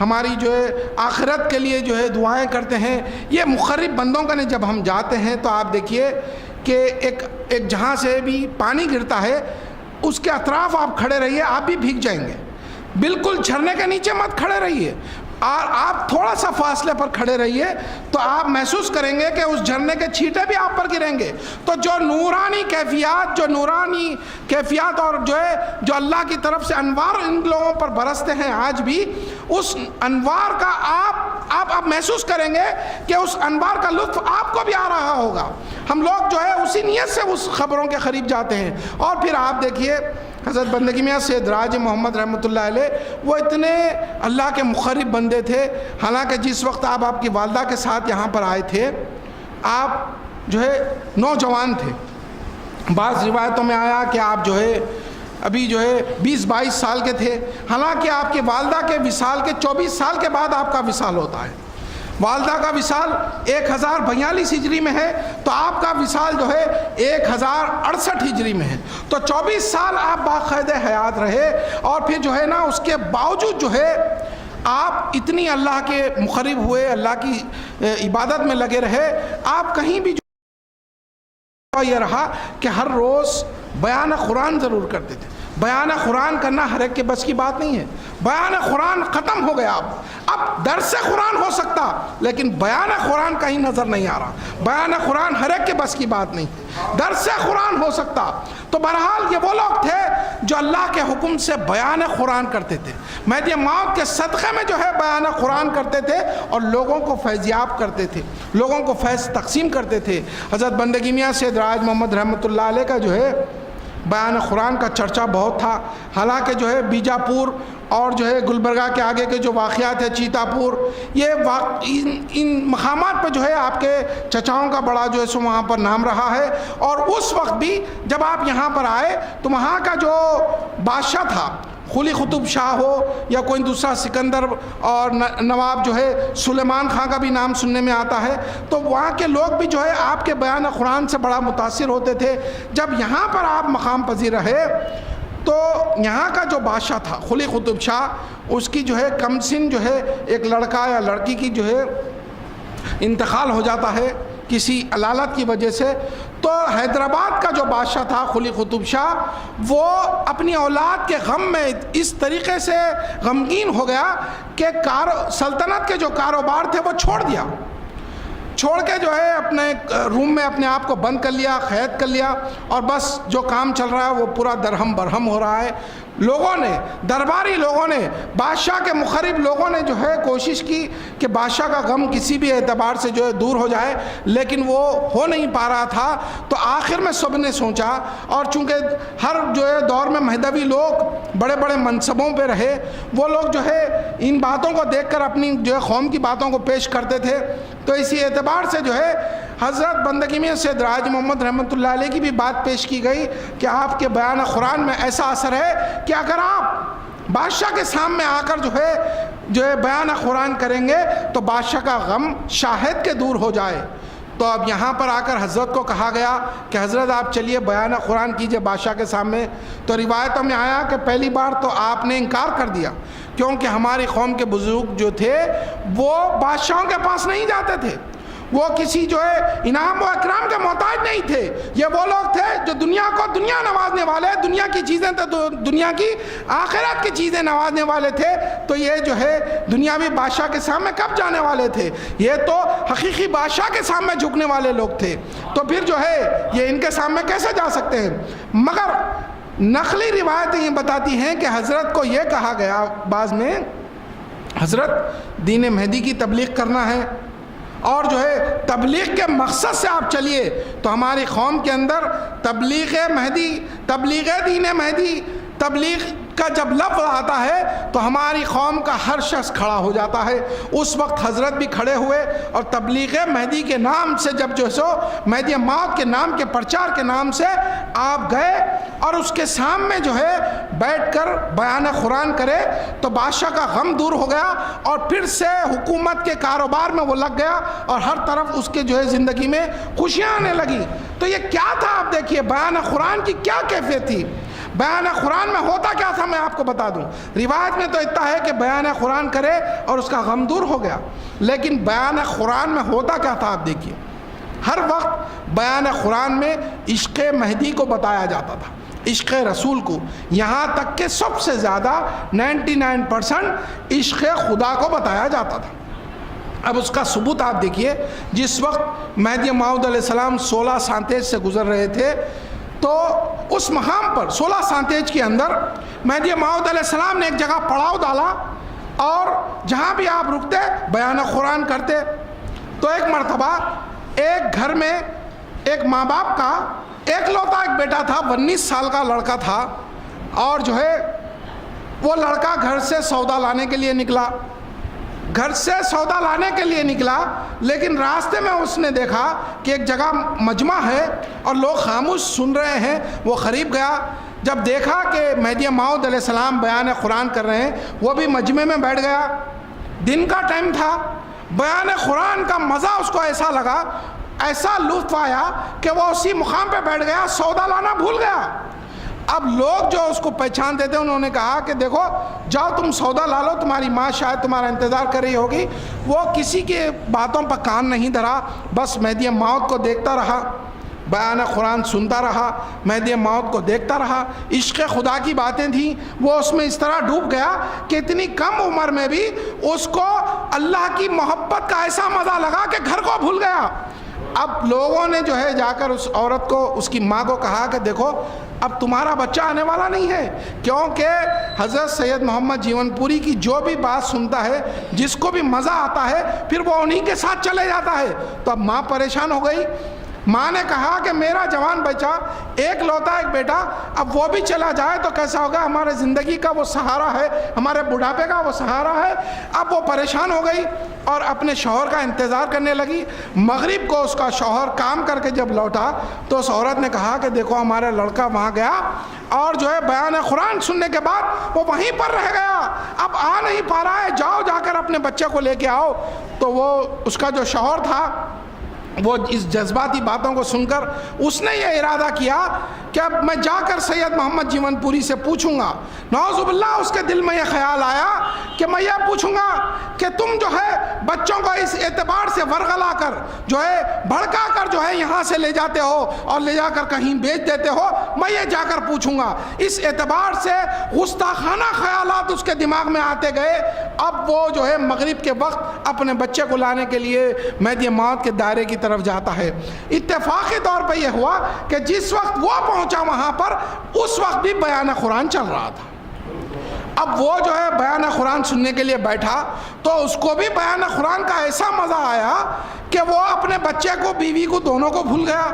ہماری جو ہے آخرت کے لیے جو ہے دعائیں کرتے ہیں, یہ مخرب بندوں کا جب ہم جاتے ہیں تو آپ دیکھیے کہ ایک جہاں سے بھی پانی گرتا ہے اس کے اطراف آپ کھڑے رہیے, آپ بھی بھیگ جائیں گے. بالکل جھرنے کے نیچے مت کھڑے رہیے, اور آپ تھوڑا سا فاصلے پر کھڑے رہیے تو آپ محسوس کریں گے کہ اس جھرنے کے چھینٹے بھی آپ پر گریں گے. تو جو نورانی کیفیات اور جو اللہ کی طرف سے انوار ان لوگوں پر برستے ہیں آج بھی, اس انوار کا آپ محسوس کریں گے کہ اس انوار کا لطف آپ کو بھی آ رہا ہوگا. ہم لوگ جو ہے اسی نیت سے اس خبروں کے قریب جاتے ہیں. اور پھر آپ دیکھیے حضرت بندگی میاں سید راج محمد رحمۃ اللہ علیہ, وہ اتنے اللہ کے مقرب بندے تھے. حالانکہ جس وقت آپ کی والدہ کے ساتھ یہاں پر آئے تھے, آپ جو ہے نوجوان تھے. بعض روایتوں میں آیا کہ آپ جو ہے ابھی جو ہے 20-22 سال کے تھے. حالانکہ آپ کی والدہ کے وصال کے 24 سال کے بعد آپ کا وصال ہوتا ہے. والدہ کا وصال 1042 ہجری میں ہے, تو آپ کا وصال جو ہے 1068 ہجری میں ہے. تو 24 سال آپ باقاعدہ حیات رہے, اور پھر جو ہے نا اس کے باوجود جو ہے آپ اتنی اللہ کے مقرب ہوئے, اللہ کی عبادت میں لگے رہے. آپ کہیں بھی جو یہ رہا کہ ہر روز بیان قرآن ضرور کرتے تھے. بیان قرآن کرنا ہر ایک کے بس کی بات نہیں ہے. بیان قرآن ختم ہو گیا. اب درس قرآن ہو سکتا, لیکن بیان قرآن کہیں نظر نہیں آ رہا. بیان قرآن ہر ایک کے بس کی بات نہیں, درس قرآن ہو سکتا. تو بہرحال یہ وہ لوگ تھے جو اللہ کے حکم سے بیان قرآن کرتے تھے, مہدی موت کے صدقے میں جو ہے بیان قرآن کرتے تھے, اور لوگوں کو فیضیاب کرتے تھے, لوگوں کو فیض تقسیم کرتے تھے. حضرت بندگی میاں سید راج محمد رحمۃ اللہ علیہ کا جو ہے بیان قرآن کا چرچا بہت تھا. حالانکہ جو ہے بیجاپور اور جو ہے گلبرگہ کے آگے کے جو واقعات ہیں, چیتا پور, یہ ان مقامات پہ جو ہے آپ کے چچاؤں کا بڑا جو ہے سو وہاں پر نام رہا ہے. اور اس وقت بھی جب آپ یہاں پر آئے تو وہاں کا جو بادشاہ تھا, قلی قطب شاہ ہو یا کوئی دوسرا سکندر, اور نواب جو ہے سلیمان خان کا بھی نام سننے میں آتا ہے, تو وہاں کے لوگ بھی جو ہے آپ کے بیان قرآن سے بڑا متاثر ہوتے تھے. جب یہاں پر آپ مقام پذیر رہے تو یہاں کا جو بادشاہ تھا قلی قطب شاہ, اس کی جو ہے کم سن جو ہے ایک لڑکا یا لڑکی کی جو ہے انتقال ہو جاتا ہے کسی علالت کی وجہ سے. تو حیدرآباد کا جو بادشاہ تھا قلی قطب شاہ, وہ اپنی اولاد کے غم میں اس طریقے سے غمگین ہو گیا کہ سلطنت کے جو کاروبار تھے وہ چھوڑ دیا. چھوڑ کے جو ہے اپنے روم میں اپنے آپ کو بند کر لیا, قید کر لیا, اور بس جو کام چل رہا ہے وہ پورا درہم برہم ہو رہا ہے. لوگوں نے, درباری لوگوں نے, بادشاہ کے مقرب لوگوں نے جو ہے کوشش کی کہ بادشاہ کا غم کسی بھی اعتبار سے جو ہے دور ہو جائے, لیکن وہ ہو نہیں پا رہا تھا. تو آخر میں سب نے سوچا, اور چونکہ ہر جو ہے دور میں مہدوی لوگ بڑے بڑے منصبوں پہ رہے, وہ لوگ جو ہے ان باتوں کو دیکھ کر اپنی جو ہے قوم کی باتوں کو پیش کرتے تھے. تو اسی اعتبار سے جو ہے حضرت بندگی میاں سید راج محمد رحمۃ اللہ علیہ کی بھی بات پیش کی گئی کہ آپ کے بیان قرآن میں ایسا اثر ہے کہ اگر آپ بادشاہ کے سامنے آ کر جو ہے بیان قرآن کریں گے تو بادشاہ کا غم شاہد کے دور ہو جائے. تو اب یہاں پر آ کر حضرت کو کہا گیا کہ حضرت آپ چلیے بیان قرآن کیجئے بادشاہ کے سامنے. تو روایتوں میں آیا کہ پہلی بار تو آپ نے انکار کر دیا، کیونکہ ہماری قوم کے بزرگ جو تھے وہ بادشاہوں کے پاس نہیں جاتے تھے، وہ کسی جو ہے انعام و اکرام کے محتاج نہیں تھے. یہ وہ لوگ تھے جو دنیا کو دنیا نوازنے والے، دنیا کی چیزیں تو دنیا کی آخرت کی چیزیں نوازنے والے تھے. تو یہ جو ہے دنیاوی بادشاہ کے سامنے کب جانے والے تھے؟ یہ تو حقیقی بادشاہ کے سامنے جھکنے والے لوگ تھے. تو پھر جو ہے یہ ان کے سامنے کیسے جا سکتے ہیں؟ مگر نقلی روایتیں یہ بتاتی ہیں کہ حضرت کو یہ کہا گیا بعض میں، حضرت دین مہدی کی تبلیغ کرنا ہے اور جو ہے تبلیغ کے مقصد سے آپ چلیے. تو ہماری قوم کے اندر تبلیغ مہدی، تبلیغ دین مہدی، تبلیغ کا جب لفظ آتا ہے تو ہماری قوم کا ہر شخص کھڑا ہو جاتا ہے. اس وقت حضرت بھی کھڑے ہوئے اور تبلیغ مہدی کے نام سے جب جو سو مہدی موعود کے نام کے پرچار کے نام سے آپ گئے اور اس کے سامنے جو ہے بیٹھ کر بیان قرآن کرے تو بادشاہ کا غم دور ہو گیا اور پھر سے حکومت کے کاروبار میں وہ لگ گیا اور ہر طرف اس کے جو ہے زندگی میں خوشیاں آنے لگی. تو یہ کیا تھا؟ آپ دیکھیے بیان قرآن کی کیا کیفیت تھی. بیان قرآن میں ہوتا کیا تھا میں آپ کو بتا دوں. روایت میں تو اتنا ہے کہ بیان قرآن کرے اور اس کا غم دور ہو گیا، لیکن بیان قرآن میں ہوتا کیا تھا آپ دیکھیے. ہر وقت بیان قرآن میں عشق مہدی کو بتایا جاتا تھا، عشق رسول کو، یہاں تک کہ سب سے زیادہ 99% عشق خدا کو بتایا جاتا تھا. اب اس کا ثبوت آپ دیکھیے، جس وقت مہدی موعود علیہ السلام 16 سانتیج سے گزر رہے تھے تو اس مقام پر 16 سانتیج کے اندر مہدی موعود علیہ السلام نے ایک جگہ پڑاؤ ڈالا اور جہاں بھی آپ رکتے بیان قرآن کرتے. تو ایک مرتبہ ایک گھر میں ایک ماں باپ کا ایک لوتا ایک بیٹا تھا، 19 سال کا لڑکا تھا، اور جو ہے وہ لڑکا گھر سے سودا لانے کے لیے نکلا، گھر سے سودا لانے کے لیے نکلا، لیکن راستے میں اس نے دیکھا کہ ایک جگہ مجمع ہے اور لوگ خاموش سن رہے ہیں. وہ قریب گیا، جب دیکھا کہ مہدی موعود علیہ السلام بیان قرآن کر رہے ہیں، وہ بھی مجمع میں بیٹھ گیا. دن کا ٹائم تھا، بیان قرآن کا مزہ اس کو ایسا لگا، ایسا لطف آیا کہ وہ اسی مقام پہ بیٹھ گیا، سودا لانا بھول گیا. اب لوگ جو اس کو پہچانتے تھے انہوں نے کہا کہ دیکھو جاؤ تم سودا لا لو، تمہاری ماں شاید تمہارا انتظار کر رہی ہوگی. وہ کسی کے باتوں پر کان نہیں دھرا، بس مہدی موعود کو دیکھتا رہا، بیان قرآن سنتا رہا، مہدی موعود کو دیکھتا رہا. عشق خدا کی باتیں تھیں، وہ اس میں اس طرح ڈوب گیا کہ اتنی کم عمر میں بھی اس کو اللہ کی محبت کا ایسا مزہ لگا کہ گھر کو بھول گیا. اب لوگوں نے جو ہے جا کر اس عورت کو، اس کی ماں کو کہا کہ دیکھو اب تمہارا بچہ آنے والا نہیں ہے، کیونکہ حضرت سید محمد جیون پوری کی جو بھی بات سنتا ہے، جس کو بھی مزہ آتا ہے، پھر وہ انہی کے ساتھ چلے جاتا ہے. تو اب ماں پریشان ہو گئی. ماں نے کہا کہ میرا جوان بچہ ایک لوتا ایک بیٹا، اب وہ بھی چلا جائے تو کیسا ہوگا؟ ہمارے زندگی کا وہ سہارا ہے، ہمارے بڑھاپے کا وہ سہارا ہے. اب وہ پریشان ہو گئی اور اپنے شوہر کا انتظار کرنے لگی. مغرب کو اس کا شوہر کام کر کے جب لوٹا تو اس عورت نے کہا کہ دیکھو ہمارا لڑکا وہاں گیا اور جو ہے بیان قرآن سننے کے بعد وہ وہیں پر رہ گیا، اب آ نہیں پا رہا ہے، جاؤ جا کر اپنے بچے کو لے کے آؤ. تو وہ اس کا جو شوہر تھا وہ اس جذباتی باتوں کو سن کر اس نے یہ ارادہ کیا کہ اب میں جا کر سید محمد جیون پوری سے پوچھوں گا. نعوذ باللہ اس کے دل میں یہ خیال آیا کہ میں یہ پوچھوں گا کہ تم جو ہے بچوں کو اس اعتبار سے ورغلا کر جو ہے بھڑکا کر جو ہے یہاں سے لے جاتے ہو اور لے جا کر کہیں بیچ دیتے ہو، میں یہ جا کر پوچھوں گا. اس اعتبار سے گستاخانہ خیالات اس کے دماغ میں آتے گئے. اب وہ جو ہے مغرب کے وقت اپنے بچے کو لانے کے لیے مہدی موعود کے دائرے کی طرف جاتا ہے. اتفاقی طور پہ یہ ہوا کہ جس وقت وہ پہنچا وہاں پر اس وقت بھی بیان قرآن چل رہا تھا. اب وہ جو ہے بیان قرآن سننے کے لیے بیٹھا تو اس کو بھی بیان قرآن کا ایسا مزہ آیا کہ وہ اپنے بچے کو، بیوی کو، دونوں کو بھول گیا.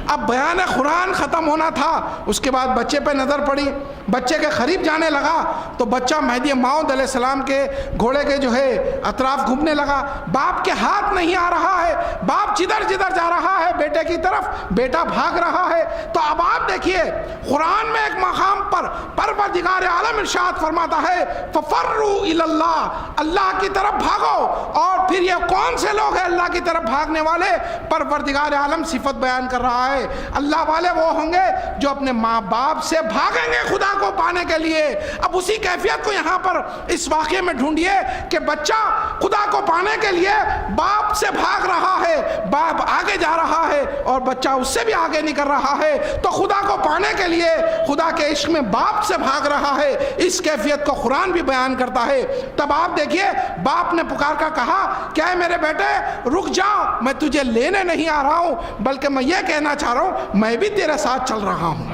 اب بیان قرآن ختم ہونا تھا، اس کے بعد بچے پہ نظر پڑی، بچے کے قریب جانے لگا تو بچہ مہدی موعود علیہ السلام کے گھوڑے کے جو ہے اطراف گھومنے لگا. باپ کے ہاتھ نہیں آ رہا ہے، باپ جدھر جدھر جا رہا ہے بیٹے کی طرف، بیٹا بھاگ رہا ہے. تو اب آپ دیکھیے قرآن میں ایک مقام پر پروردگار عالم وسلم ارشاد فرماتا ہے ففروا الی اللہ، اللہ کی طرف بھاگو. اور پھر یہ کون سے لوگ ہیں اللہ کی طرف بھاگنے والے؟ پروردگار عالم صفت بیان کر رہا ہے. اللہ والے وہ ہوں گے جو اپنے ماں باپ سے بھاگیں گے خدا کو پانے کے لیے. اب اسی کیفیت کو یہاں پر اس واقعے میں ڈھونڈیے کہ بچہ خدا کو پانے کے لیے باپ سے بھاگ رہا ہے، باپ آگے جا رہا ہے اور بچہ اس سے بھی آگے نکل رہا ہے. تو خدا کو پانے کے لیے خدا کے عشق میں باپ سے بھاگ رہا ہے. اس کیفیت کو قرآن بھی بیان کرتا ہے. تب آپ دیکھیے باپ نے پکار کر کہا کہ اے میرے بیٹے رک جا، میں تجھے لینے نہیں آ رہا ہوں بلکہ میں یہ کہنا چاہ رہا ہوں میں بھی تیرے ساتھ چل رہا ہوں،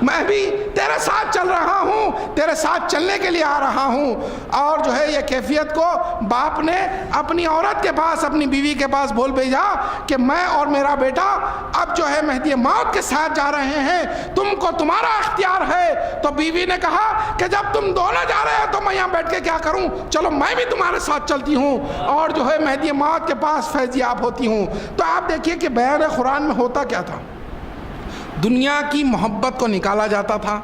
میں بھی تیرے ساتھ چل رہا ہوں، تیرے ساتھ چلنے کے لیے آ رہا ہوں. اور جو ہے یہ کیفیت کو باپ نے اپنی عورت کے پاس، اپنی بیوی کے پاس بول بھیجا کہ میں اور میرا بیٹا اب جو ہے مہدی موت کے ساتھ جا رہے ہیں، تم کو تمہارا اختیار ہے. تو بیوی نے کہا کہ جب تم دونوں جا رہے ہو تو میں یہاں بیٹھ کے کیا کروں، چلو میں بھی تمہارے ساتھ چلتی ہوں اور جو ہے مہدی موت کے پاس فیض یاب ہوتی ہوں. تو آپ دیکھیے کہ بیان قرآن میں ہوتا کیا تھا. دنیا کی محبت کو نکالا جاتا تھا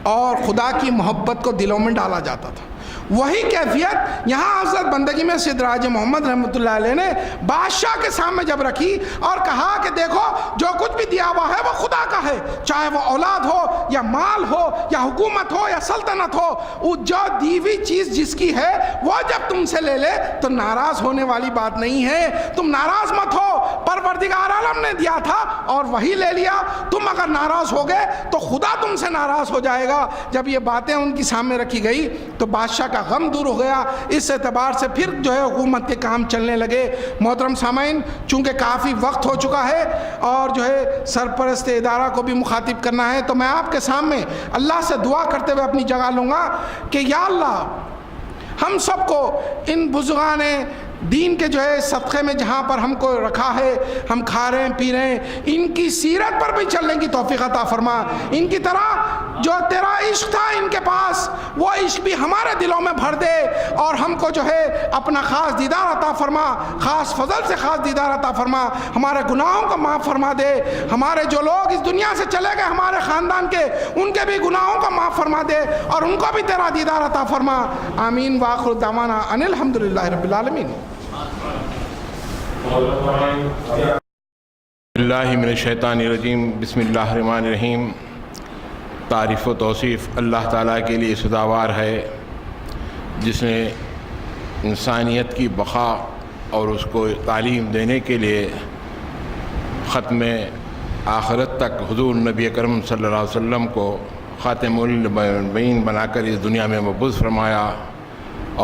اور خدا کی محبت کو دلوں میں ڈالا جاتا تھا. وہی کیفیت یہاں حضرت بندگی میں سید راج محمد رحمۃ اللہ علیہ نے بادشاہ کے سامنے جب رکھی اور کہا کہ دیکھو جو کچھ بھی دیا ہوا ہے وہ خدا کا ہے، چاہے وہ اولاد ہو یا مال ہو یا حکومت ہو یا سلطنت ہو، وہ جو دی ہوئی چیز جس کی ہے وہ جب تم سے لے لے تو ناراض ہونے والی بات نہیں ہے. تم ناراض مت ہو، پروردگار عالم نے دیا تھا اور وہی لے لیا. تم اگر ناراض ہو گئے تو خدا تم سے ناراض ہو جائے گا. جب یہ باتیں ان کی سامنے رکھی گئی تو بادشاہ کا غم دور ہو گیا. اس اعتبار سے پھر جو ہے حکومت کے کام چلنے لگے. محترم سامعین، چونکہ کافی وقت ہو چکا ہے اور جو ہے سرپرست ادارہ کو بھی مخاطب کرنا ہے تو میں آپ کے سامنے اللہ سے دعا کرتے ہوئے اپنی جگہ لوں گا کہ یا اللہ ہم سب کو ان بزرگان دین کے جو ہے صدقے میں جہاں پر ہم کو رکھا ہے، ہم کھا رہے ہیں پی رہے ہیں، ان کی سیرت پر بھی چلنے کی توفیق عطا فرما. ان کی طرح جو تیرا عشق تھا ان کے پاس وہ عشق بھی ہمارے دلوں میں بھر دے اور ہم کو جو ہے اپنا خاص دیدار عطا فرما، خاص فضل سے خاص دیدار عطا فرما. ہمارے گناہوں کو معاف فرما دے. ہمارے جو لوگ اس دنیا سے چلے گئے ہمارے خاندان کے، ان کے بھی گناہوں کو معاف فرما دے اور ان کو بھی تیرا دیدار عطا فرما. آمین. وآخر دعوانا ان الحمدللہ رب العالمین. اللہ من الشیطان الرجیم. بسم اللہ الرحمن الرحیم. تعریف و توصیف اللہ تعالیٰ کے لیے سزاوار ہے جس نے انسانیت کی بقا اور اس کو تعلیم دینے کے لیے ختم آخرت تک حضور نبی اکرم صلی اللہ علیہ وسلم کو خاتم النبیین بنا کر اس دنیا میں مبعوث فرمایا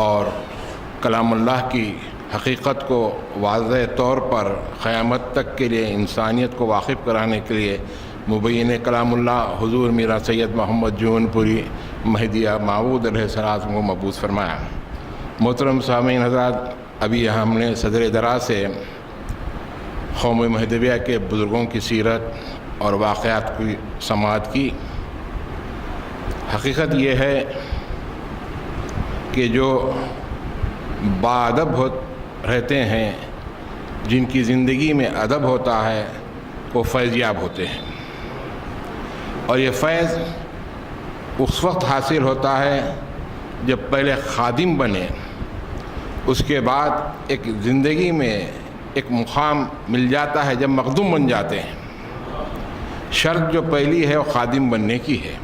اور کلام اللہ کی حقیقت کو واضح طور پر قیامت تک کے لیے انسانیت کو واقف کرانے کے لیے مبین کلام اللہ حضور میرا سید محمد جون پوری مہدیہ موعود علیہ السلام کو مبعوث فرمایا. محترم سامعین حضرات، ابھی ہم نے صدر دراز سے قوم مہدویہ کے بزرگوں کی سیرت اور واقعات کی سماعت کی. حقیقت یہ ہے کہ جو باادب رہتے ہیں، جن کی زندگی میں ادب ہوتا ہے، وہ فیض یاب ہوتے ہیں. اور یہ فیض اس وقت حاصل ہوتا ہے جب پہلے خادم بنے، اس کے بعد ایک زندگی میں ایک مقام مل جاتا ہے جب مخدوم بن جاتے ہیں. شرط جو پہلی ہے وہ خادم بننے کی ہے.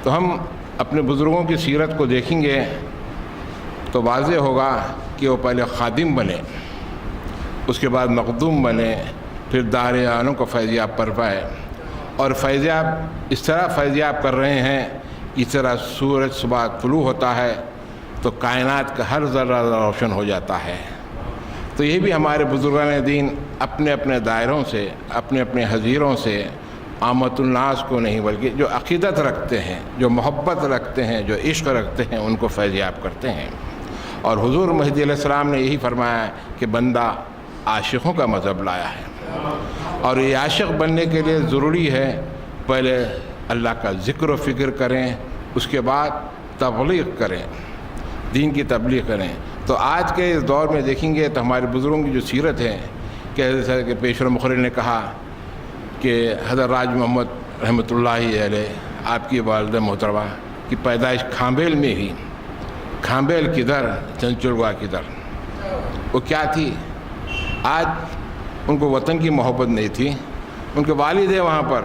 تو ہم اپنے بزرگوں کی سیرت کو دیکھیں گے تو واضح ہوگا کہ وہ پہلے خادم بنے، اس کے بعد مخدوم بنے، پھر داریانوں کو فیضیاب پر پائے. اور فیضیاب اس طرح فیضیاب کر رہے ہیں کہ اس طرح سورج صبح طلوع ہوتا ہے تو کائنات کا ہر ذرہ روشن ہو جاتا ہے. تو یہ بھی ہمارے بزرگان دین اپنے اپنے دائروں سے، اپنے اپنے حضیروں سے عامت الناس کو نہیں بلکہ جو عقیدت رکھتے ہیں، جو محبت رکھتے ہیں، جو عشق رکھتے ہیں، ان کو فیضیاب کرتے ہیں. اور حضور مہدی علیہ السلام نے یہی فرمایا کہ بندہ عاشقوں کا مذہب لایا ہے. اور یہ عاشق بننے کے لیے ضروری ہے پہلے اللہ کا ذکر و فکر کریں، اس کے بعد تبلیغ کریں، دین کی تبلیغ کریں. تو آج کے اس دور میں دیکھیں گے تو ہمارے بزرگوں کی جو سیرت ہے کہ جیسا کہ پیشور مقرر نے کہا کہ حضرت راج محمد رحمۃ اللہ علیہ آپ کی والدہ محترمہ کی پیدائش کھامبیل میں ہوئی. کھامبیل کدھر، چنچلگوا کدھر. وہ کیا تھی؟ آج ان کو وطن کی محبت نہیں تھی. ان کے والد ہیں وہاں پر،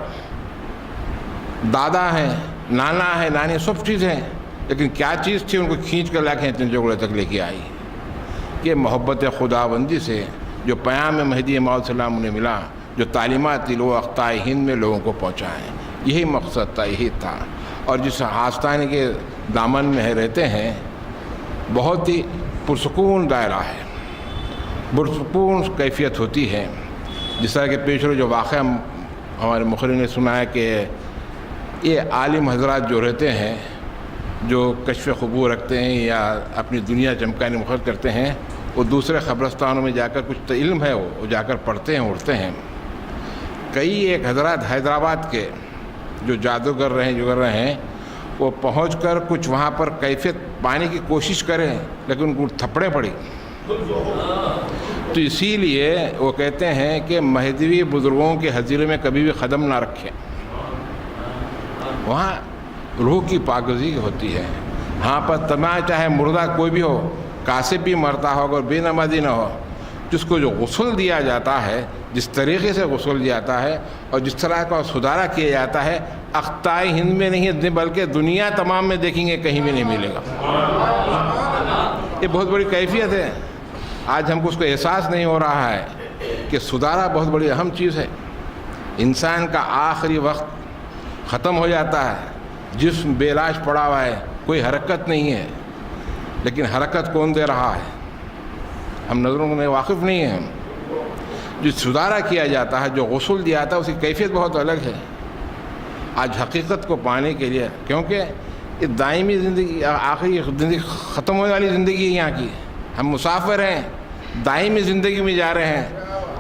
دادا ہیں، نانا ہے، نانی، سب چیز ہیں، لیکن کیا چیز تھی ان کو کھینچ کر لا کے چنچلگوڑے تک لے کے آئی؟ کہ محبت خداوندی سے جو پیام مہدی موعود صلی اللہ علیہ وسلم نے ملا، جو تعلیمات تھی وہ اقطاع ہند میں لوگوں کو پہنچائیں. یہی مقصد تھا، یہی تھا. اور جس آستانے کے دامن میں رہتے ہیں، بہت ہی پرسکون دائرہ ہے، پرسکون کیفیت ہوتی ہے. جس طرح کہ پیش رو جو واقعہ ہمارے مخرج نے سنا ہے کہ یہ عالم حضرات جو رہتے ہیں، جو کشف خبور رکھتے ہیں یا اپنی دنیا چمکانے مخرج کرتے ہیں، وہ دوسرے قبرستانوں میں جا کر کچھ علم ہے وہ جا کر پڑھتے ہیں، اڑتے ہیں. کئی ایک حضرات حیدرآباد کے جو جادوگر رہے ہیں، جو کر رہے ہیں، وہ پہنچ کر کچھ وہاں پر کیفیت پانے کی کوشش کریں، لیکن ان کو تھپڑیں پڑی. تو اسی لیے وہ کہتے ہیں کہ مہدوی بزرگوں کے حضیرے میں کبھی بھی قدم نہ رکھیں. وہاں روح کی پاکیزگی ہوتی ہے. ہاں پر تمام چاہے مردہ کوئی بھی ہو، کاسب بھی مرتا ہو اگر بے نمازی نہ ہو، جس کو جو غسل دیا جاتا ہے، جس طریقے سے غسل دیا جاتا ہے اور جس طرح کا سدھارا کیا جاتا ہے، اقطاع ہند میں نہیں بلکہ دنیا تمام میں دیکھیں گے کہیں بھی نہیں ملے گا. یہ بہت بڑی کیفیت ہے. آج ہم کو اس کو احساس نہیں ہو رہا ہے کہ سدھارا بہت بڑی اہم چیز ہے. انسان کا آخری وقت ختم ہو جاتا ہے، جسم بے لاش پڑا ہوا ہے، کوئی حرکت نہیں ہے، لیکن حرکت کون دے رہا ہے؟ ہم نظروں میں واقف نہیں ہیں. جو سدھارا کیا جاتا ہے، جو غسل دیا جاتا ہے، اس کی کیفیت بہت الگ ہے. آج حقیقت کو پانے کے لیے، کیونکہ یہ دائمی زندگی، آخری زندگی ختم ہونے والی زندگی ہے یہاں کی. ہم مسافر ہیں، دائمی زندگی میں جا رہے ہیں.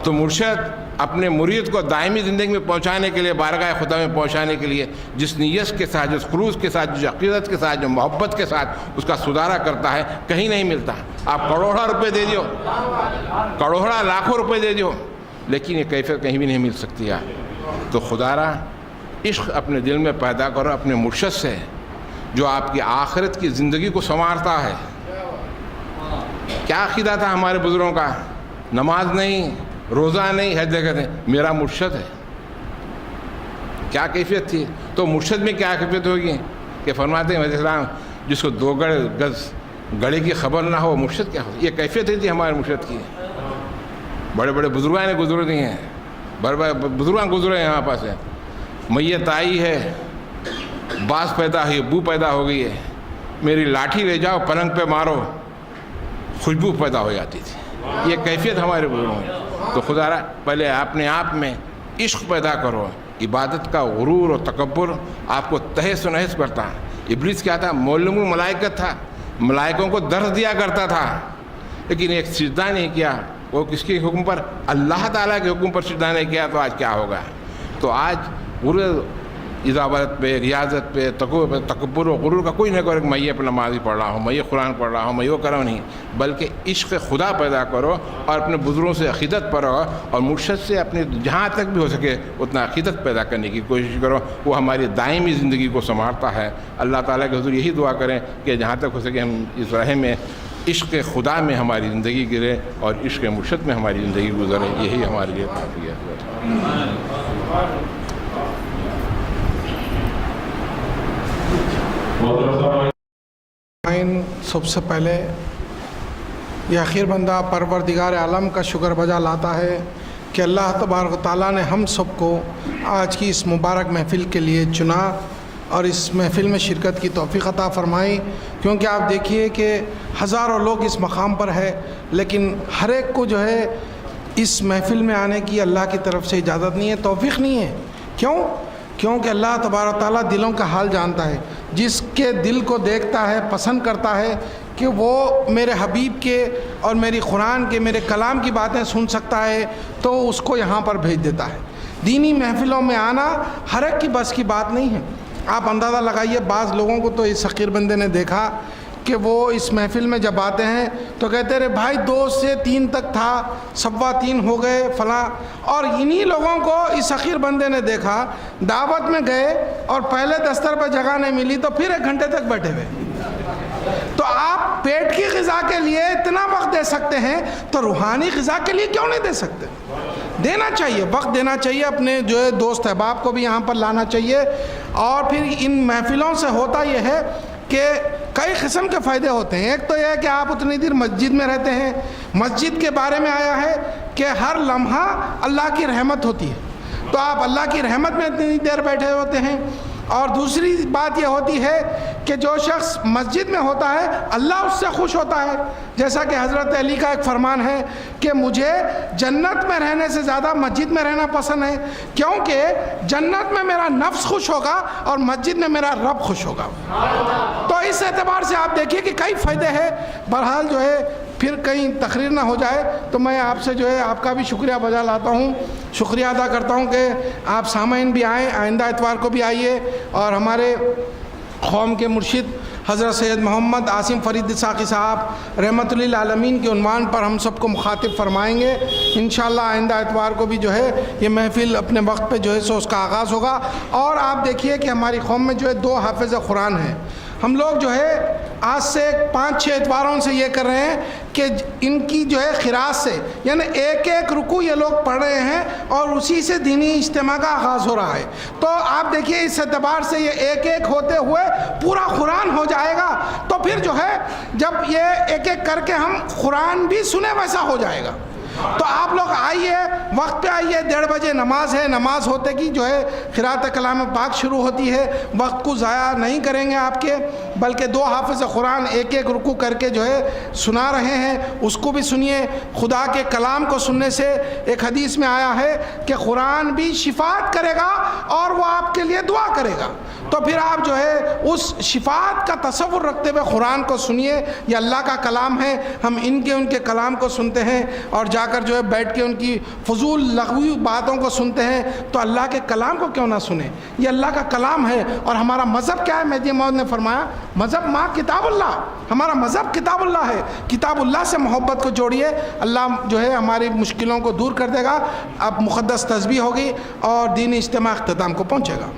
تو مرشد اپنے مرید کو دائمی زندگی میں پہنچانے کے لیے، بارگاہ خدا میں پہنچانے کے لیے جس نیت کے ساتھ، جس خلوص کے ساتھ، جس عقیدت کے ساتھ، جو محبت کے ساتھ اس کا سدھارا کرتا ہے، کہیں نہیں ملتا. آپ کروڑا روپے دے دیو، کروڑا لاکھوں روپے دے دیو، لیکن یہ کیفیت کہیں بھی نہیں مل سکتی ہے. تو خدارا عشق اپنے دل میں پیدا کرو اپنے مرشد سے، جو آپ کی آخرت کی زندگی کو سنوارتا ہے. کیا عقیدہ تھا ہمارے بزرگوں کا؟ نماز نہیں، روزہ نہیں، حج کہتے ہیں میرا مرشد ہے. کیا کیفیت تھی؟ تو مرشد میں کیا کیفیت ہوگی کہ فرماتے ہیں علیہ السلام جس کو 2 گز گڑے کی خبر نہ ہو، مرشد کیا ہو؟ یہ کیفیت تھی ہمارے مرشد کی. بڑے بڑے بزرگان نے گزرے نہیں ہیں، بڑے بڑے بزرگان گزرے ہیں. یہاں پاس ہے میت آئی ہے، باس پیدا ہوئی، بو پیدا ہو گئی ہے، میری لاٹھی لے جاؤ پلنگ پہ مارو، خوشبو پیدا ہو جاتی تھی. یہ کیفیت ہمارے بزرگوں میں. تو خدا را پہلے اپنے آپ میں عشق پیدا کرو. عبادت کا غرور اور تکبر آپ کو تہس و نہس کرتا ہے. ابلیس کیا تھا؟ معلم الملائکت تھا، ملائکوں کو درس دیا کرتا تھا، لیکن ایک سجدہ نہیں کیا. وہ کس کے حکم پر؟ اللہ تعالیٰ کے حکم پر سجدہ نہیں کیا. تو آج کیا ہوگا؟ تو آج غرور، عبادت پہ، ریاضت پہ، تکبر و غرور کا کوئی نہ کرو کہ میں یہ اپنا نماز پڑھ رہا ہوں، میں یہ قرآن پڑھ رہا ہوں، میں یہ کروں. نہیں، بلکہ عشق خدا پیدا کرو اور اپنے بزرگوں سے عقیدت پڑھو اور مرشد سے اپنے جہاں تک بھی ہو سکے اتنا عقیدت پیدا کرنے کی کوشش کرو. وہ ہماری دائمی زندگی کو سنوارتا ہے. اللہ تعالیٰ کے حضور یہی دعا کریں کہ جہاں تک ہو سکے ہم اس راہ میں عشق خدا میں ہماری زندگی گرے اور عشق مرشد میں ہماری زندگی گزرے. یہی ہمارے لیے کافی ہے. سب سے پہلے یہ آخر بندہ پروردگار عالم کا شکر بجا لاتا ہے کہ اللہ تبارک و تعالیٰ نے ہم سب کو آج کی اس مبارک محفل کے لیے چنا اور اس محفل میں شرکت کی توفیق عطا فرمائی. کیونکہ آپ دیکھیے کہ ہزاروں لوگ اس مقام پر ہے، لیکن ہر ایک کو جو ہے اس محفل میں آنے کی اللہ کی طرف سے اجازت نہیں ہے، توفیق نہیں ہے. کیونکہ اللہ تبارک و تعالیٰ دلوں کا حال جانتا ہے. جس کے دل کو دیکھتا ہے، پسند کرتا ہے کہ وہ میرے حبیب کے اور میری قرآن کے، میرے کلام کی باتیں سن سکتا ہے، تو اس کو یہاں پر بھیج دیتا ہے. دینی محفلوں میں آنا ہر ایک کی بس کی بات نہیں ہے. آپ اندازہ لگائیے، بعض لوگوں کو تو اس حقیر بندے نے دیکھا کہ وہ اس محفل میں جب آتے ہیں تو کہتے رہے بھائی 2 سے 3 تک تھا، 3:15 ہو گئے فلاں، اور انہی لوگوں کو اس حقیر بندے نے دیکھا، دعوت میں گئے اور پہلے دستر پہ جگہ نہیں ملی تو پھر 1 گھنٹے تک بیٹھے ہوئے۔ تو آپ پیٹ کی غذا کے لیے اتنا وقت دے سکتے ہیں تو روحانی غذا کے لیے کیوں نہیں دے سکتے؟ دینا چاہیے، وقت دینا چاہیے، اپنے جو ہے دوست احباب کو بھی یہاں پر لانا چاہیے۔ اور پھر ان محفلوں سے ہوتا یہ ہے کہ کئی قسم کے فائدے ہوتے ہیں۔ ایک تو یہ ہے کہ آپ اتنی دیر مسجد میں رہتے ہیں، مسجد کے بارے میں آیا ہے کہ ہر لمحہ اللہ کی رحمت ہوتی ہے، تو آپ اللہ کی رحمت میں اتنی دیر بیٹھے ہوتے ہیں۔ اور دوسری بات یہ ہوتی ہے کہ جو شخص مسجد میں ہوتا ہے اللہ اس سے خوش ہوتا ہے، جیسا کہ حضرت علی کا ایک فرمان ہے کہ مجھے جنت میں رہنے سے زیادہ مسجد میں رہنا پسند ہے، کیونکہ جنت میں میرا نفس خوش ہوگا اور مسجد میں میرا رب خوش ہوگا۔ تو اس اعتبار سے آپ دیکھیے کہ کئی فائدے ہیں۔ بہرحال جو ہے پھر کہیں تقریر نہ ہو جائے تو میں آپ سے جو ہے آپ کا بھی شکریہ بجا لاتا ہوں، شکریہ ادا کرتا ہوں کہ آپ سامعین بھی آئیں، آئندہ اتوار کو بھی آئیے اور ہمارے قوم کے مرشد حضرت سید محمد عاصم فرید ساقی صاحب رحمۃ للعالمین کے عنوان پر ہم سب کو مخاطب فرمائیں گے۔ انشاءاللہ آئندہ اتوار کو بھی جو ہے یہ محفل اپنے وقت پہ جو ہے سو اس کا آغاز ہوگا۔ اور آپ دیکھیے کہ ہماری قوم میں جو ہے 2 حافظ قرآن ہیں۔ ہم لوگ جو ہے آج سے 5-6 اتواروں سے یہ کر رہے ہیں کہ ان کی جو ہے قراءت سے یعنی ایک رکوع یہ لوگ پڑھ رہے ہیں اور اسی سے دینی اجتماع کا آغاز ہو رہا ہے۔ تو آپ دیکھیے اس اعتبار سے یہ ایک ہوتے ہوئے پورا قرآن ہو جائے گا، تو پھر جو ہے جب یہ ایک کر کے ہم قرآن بھی سنے ویسا ہو جائے گا۔ تو آپ لوگ آئیے، وقت پہ آئیے، 1:30 بجے نماز ہے، نماز ہوتے کی جو ہے قراءت کلام پاک شروع ہوتی ہے۔ وقت کو ضائع نہیں کریں گے آپ کے، بلکہ 2 حافظ قرآن ایک رکوع کر کے جو ہے سنا رہے ہیں، اس کو بھی سنیے۔ خدا کے کلام کو سننے سے ایک حدیث میں آیا ہے کہ قرآن بھی شفاعت کرے گا اور وہ آپ کے لیے دعا کرے گا۔ تو پھر آپ جو ہے اس شفاعت کا تصور رکھتے ہوئے قرآن کو سنیے، یہ اللہ کا کلام ہے، ہم ان کے کلام کو سنتے ہیں اور جا کر جو ہے بیٹھ کے ان کی فضول لغوی باتوں کو سنتے ہیں، تو اللہ کے کلام کو کیوں نہ سنیں؟ یہ اللہ کا کلام ہے۔ اور ہمارا مذہب کیا ہے؟ مہدی موعود نے فرمایا مذہب ماں کتاب اللہ، ہمارا مذہب کتاب اللہ ہے۔ کتاب اللہ سے محبت کو جوڑیے، اللہ جو ہے ہماری مشکلوں کو دور کر دے گا۔ اب مقدس تسبیح ہوگی اور دینی اجتماع اختتام کو پہنچے گا۔